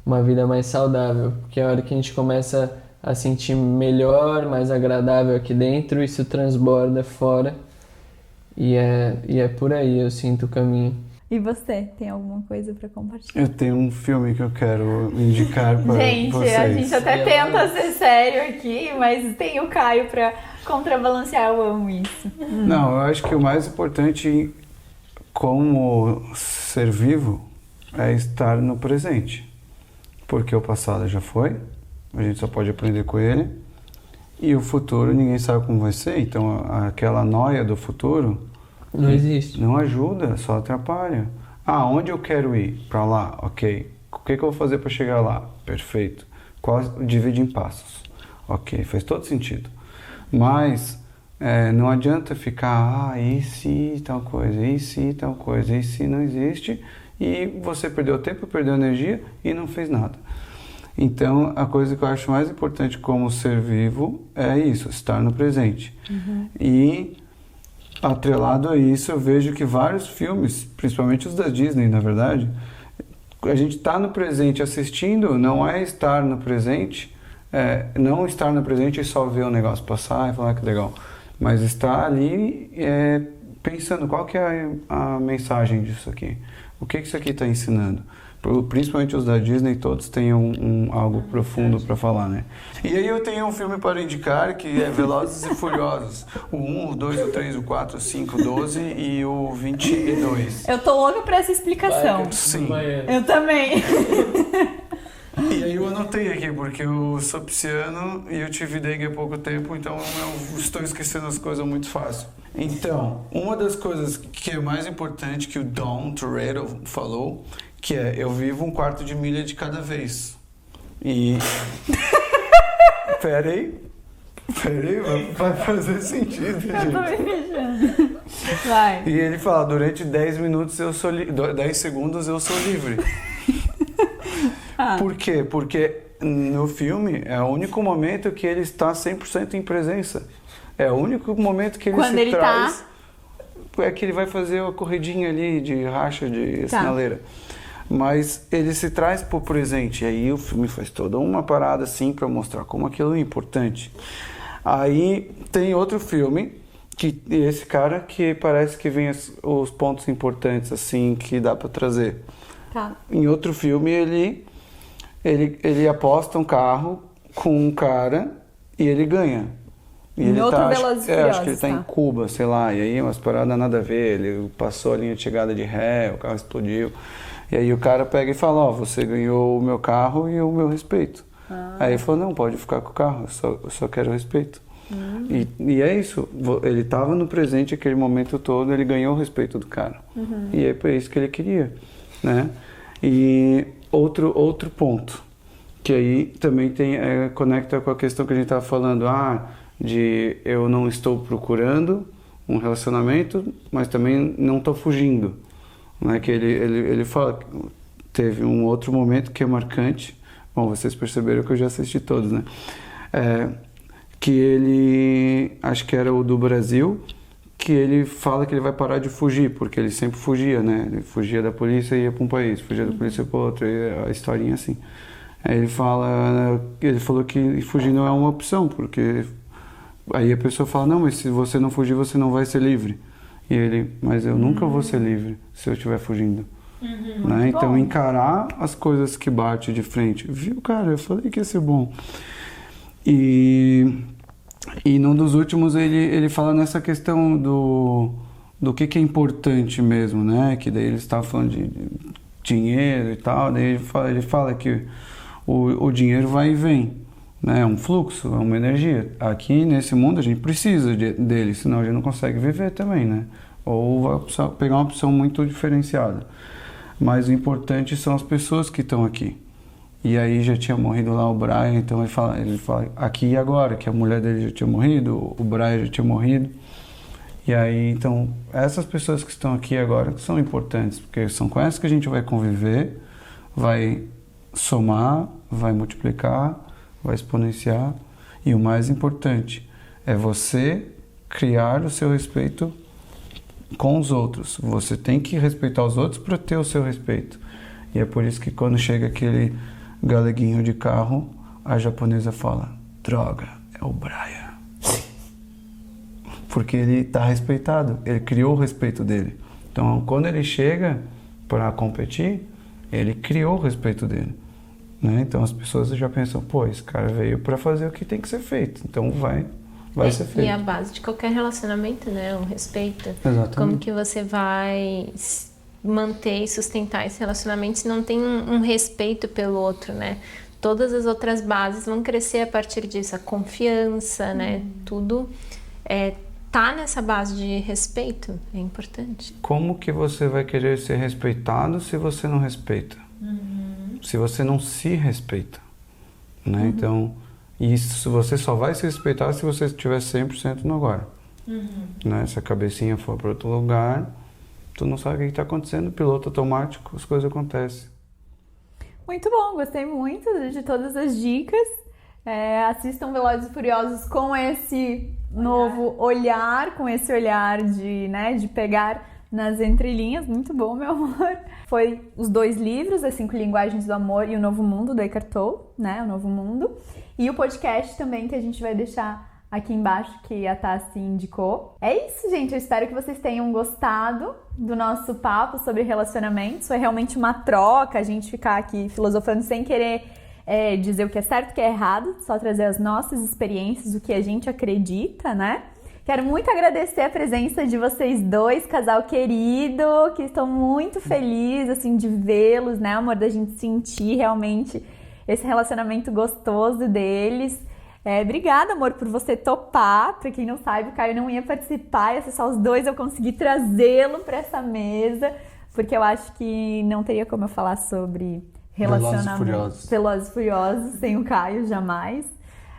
uma vida mais saudável, porque a hora que a gente começa a sentir melhor, mais agradável aqui dentro, isso transborda fora e é por aí eu sinto o caminho. E você, tem alguma coisa para compartilhar? Eu tenho um filme que eu quero indicar para gente, vocês. A gente até tenta ser sério aqui, mas tem o Caio para contrabalancear, eu amo isso. Não, eu acho que o mais importante como ser vivo é estar no presente. Porque o passado já foi, a gente só pode aprender com ele, e o futuro ninguém sabe como vai ser, então aquela noia do futuro não existe. Não ajuda, só atrapalha. Ah, onde eu quero ir? Para lá, ok. O que eu vou fazer para chegar lá? Perfeito. Divide em passos. Ok, faz todo sentido. Mas não adianta ficar, e se tal coisa, e se tal coisa, e se não existe, e você perdeu tempo, perdeu energia e não fez nada. Então, a coisa que eu acho mais importante como ser vivo é isso, estar no presente. E atrelado a isso, eu vejo que vários filmes, principalmente os da Disney, na verdade, a gente está no presente assistindo, não é estar no presente, não estar no presente e só ver o negócio passar e falar que legal, mas estar ali pensando qual que é a mensagem disso aqui, o que isso aqui está ensinando. Principalmente os da Disney, todos têm algo profundo para falar, né? E aí eu tenho um filme para indicar que é Velozes e Furiosos. O 1, o 2, o 3, o 4, o 5, o 12 e o 22. Eu tô louca pra essa explicação. Sim. Eu também. E aí eu anotei aqui, porque eu sou pisciano e eu tive dengue há pouco tempo, então eu estou esquecendo as coisas muito fácil. Então, uma das coisas que é mais importante que o Dom Toretto falou, que é, eu vivo 1/4 de milha de cada vez. E... Peraí, vai fazer sentido, gente. Eu tô me fechando. Vai. E ele fala, durante 10 minutos 10 segundos eu sou livre. Por quê? Porque no filme é o único momento que ele está 100% em presença. É o único momento que ele quando se ele traz... É que ele vai fazer a corridinha ali de racha de sinaleira. Mas ele se traz pro presente. E aí o filme faz toda uma parada assim para mostrar como aquilo é importante. Aí tem outro filme, que esse cara que parece que vem os pontos importantes assim que dá para trazer. Em outro filme ele aposta um carro com um cara e ele ganha. E ele acho que ele tá em Cuba, sei lá, e aí umas paradas nada a ver, ele passou a linha de chegada de ré, o carro explodiu. E aí o cara pega e fala, você ganhou o meu carro e o meu respeito. Aí ele falou, não, pode ficar com o carro, eu só quero respeito. E é isso, ele estava no presente aquele momento todo, ele ganhou o respeito do cara. E é para isso que ele queria, né? E outro ponto, que aí também conecta com a questão que a gente estava falando, de eu não estou procurando um relacionamento, mas também não estou fugindo. Né? Que ele fala, teve um outro momento que é marcante, bom, vocês perceberam que eu já assisti todos, né? Que ele, acho que era o do Brasil, que ele fala que ele vai parar de fugir, porque ele sempre fugia, né? Ele fugia da polícia e ia para um país, fugia da polícia para outro, e a historinha assim. Aí ele falou que fugir não é uma opção, porque aí a pessoa fala, não, mas se você não fugir, você não vai ser livre. E ele, mas eu nunca vou ser livre se eu estiver fugindo. Né? Então encarar as coisas que bate de frente. Viu, cara, eu falei que ia ser bom. E num dos últimos ele fala nessa questão do que é importante mesmo, né? Que daí ele está falando de dinheiro e tal, daí ele fala que o dinheiro vai e vem, né? É um fluxo, é uma energia. Aqui nesse mundo a gente precisa dele, senão a gente não consegue viver também, né? Ou vai pegar uma opção muito diferenciada. Mas o importante são as pessoas que estão aqui. E aí já tinha morrido lá o Brian, então ele fala aqui e agora, que a mulher dele já tinha morrido, o Brian já tinha morrido. E aí, então, essas pessoas que estão aqui agora são importantes, porque são com essas que a gente vai conviver, vai somar, vai multiplicar, vai exponenciar. E o mais importante é você criar o seu respeito com os outros. Você tem que respeitar os outros para ter o seu respeito. E é por isso que quando chega aquele galeguinho de carro, a japonesa fala, droga, é o Brian. Porque ele está respeitado, ele criou o respeito dele. Então, quando ele chega para competir, ele criou o respeito dele. Né? Então, as pessoas já pensam, pô, esse cara veio para fazer o que tem que ser feito. Então, vai ser feito. E a base de qualquer relacionamento, né? O respeito. Exatamente. Como que você vai manter e sustentar esse relacionamento se não tem um respeito pelo outro, né? Todas as outras bases vão crescer a partir disso. A confiança, né? Tudo tá nessa base de respeito. É importante. Como que você vai querer ser respeitado se você não respeita? Se você não se respeita, né? Então, isso você só vai se respeitar se você estiver 100% no agora. Né? Se a cabecinha for para outro lugar, tu não sabe o que está acontecendo, piloto automático, as coisas acontecem. Muito bom, gostei muito de todas as dicas. Assistam Velozes e Furiosos com esse novo olhar, com esse olhar de pegar nas entrelinhas. Muito bom, meu amor. Foi os 2 livros, As 5 Linguagens do Amor e O Novo Mundo, do Eckhart Tolle, né? O Novo Mundo. E o podcast também, que a gente vai deixar aqui embaixo, que a Tassi indicou. É isso, gente. Eu espero que vocês tenham gostado do nosso papo sobre relacionamentos. Foi realmente uma troca, a gente ficar aqui filosofando sem querer dizer o que é certo e o que é errado, só trazer as nossas experiências, o que a gente acredita, né? Quero muito agradecer a presença de vocês dois, casal querido, que estou muito feliz, assim, de vê-los, né, amor, da gente sentir realmente esse relacionamento gostoso deles. Obrigada, amor, por você topar. Pra quem não sabe, o Caio não ia participar, ia ser só os dois, eu consegui trazê-lo pra essa mesa, porque eu acho que não teria como eu falar sobre relacionamento. Velozes e Furiosos sem o Caio, jamais.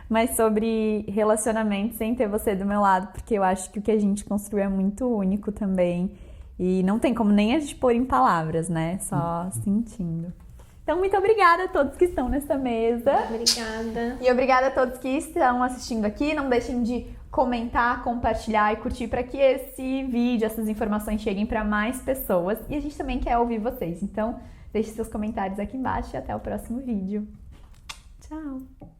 Mas sobre relacionamento sem ter você do meu lado, porque eu acho que o que a gente construiu é muito único também. E não tem como nem a gente pôr em palavras, né? Só sentindo. Então, muito obrigada a todos que estão nessa mesa. Obrigada. E obrigada a todos que estão assistindo aqui. Não deixem de comentar, compartilhar e curtir para que esse vídeo, essas informações cheguem para mais pessoas. E a gente também quer ouvir vocês. Então, deixe seus comentários aqui embaixo e até o próximo vídeo. Tchau!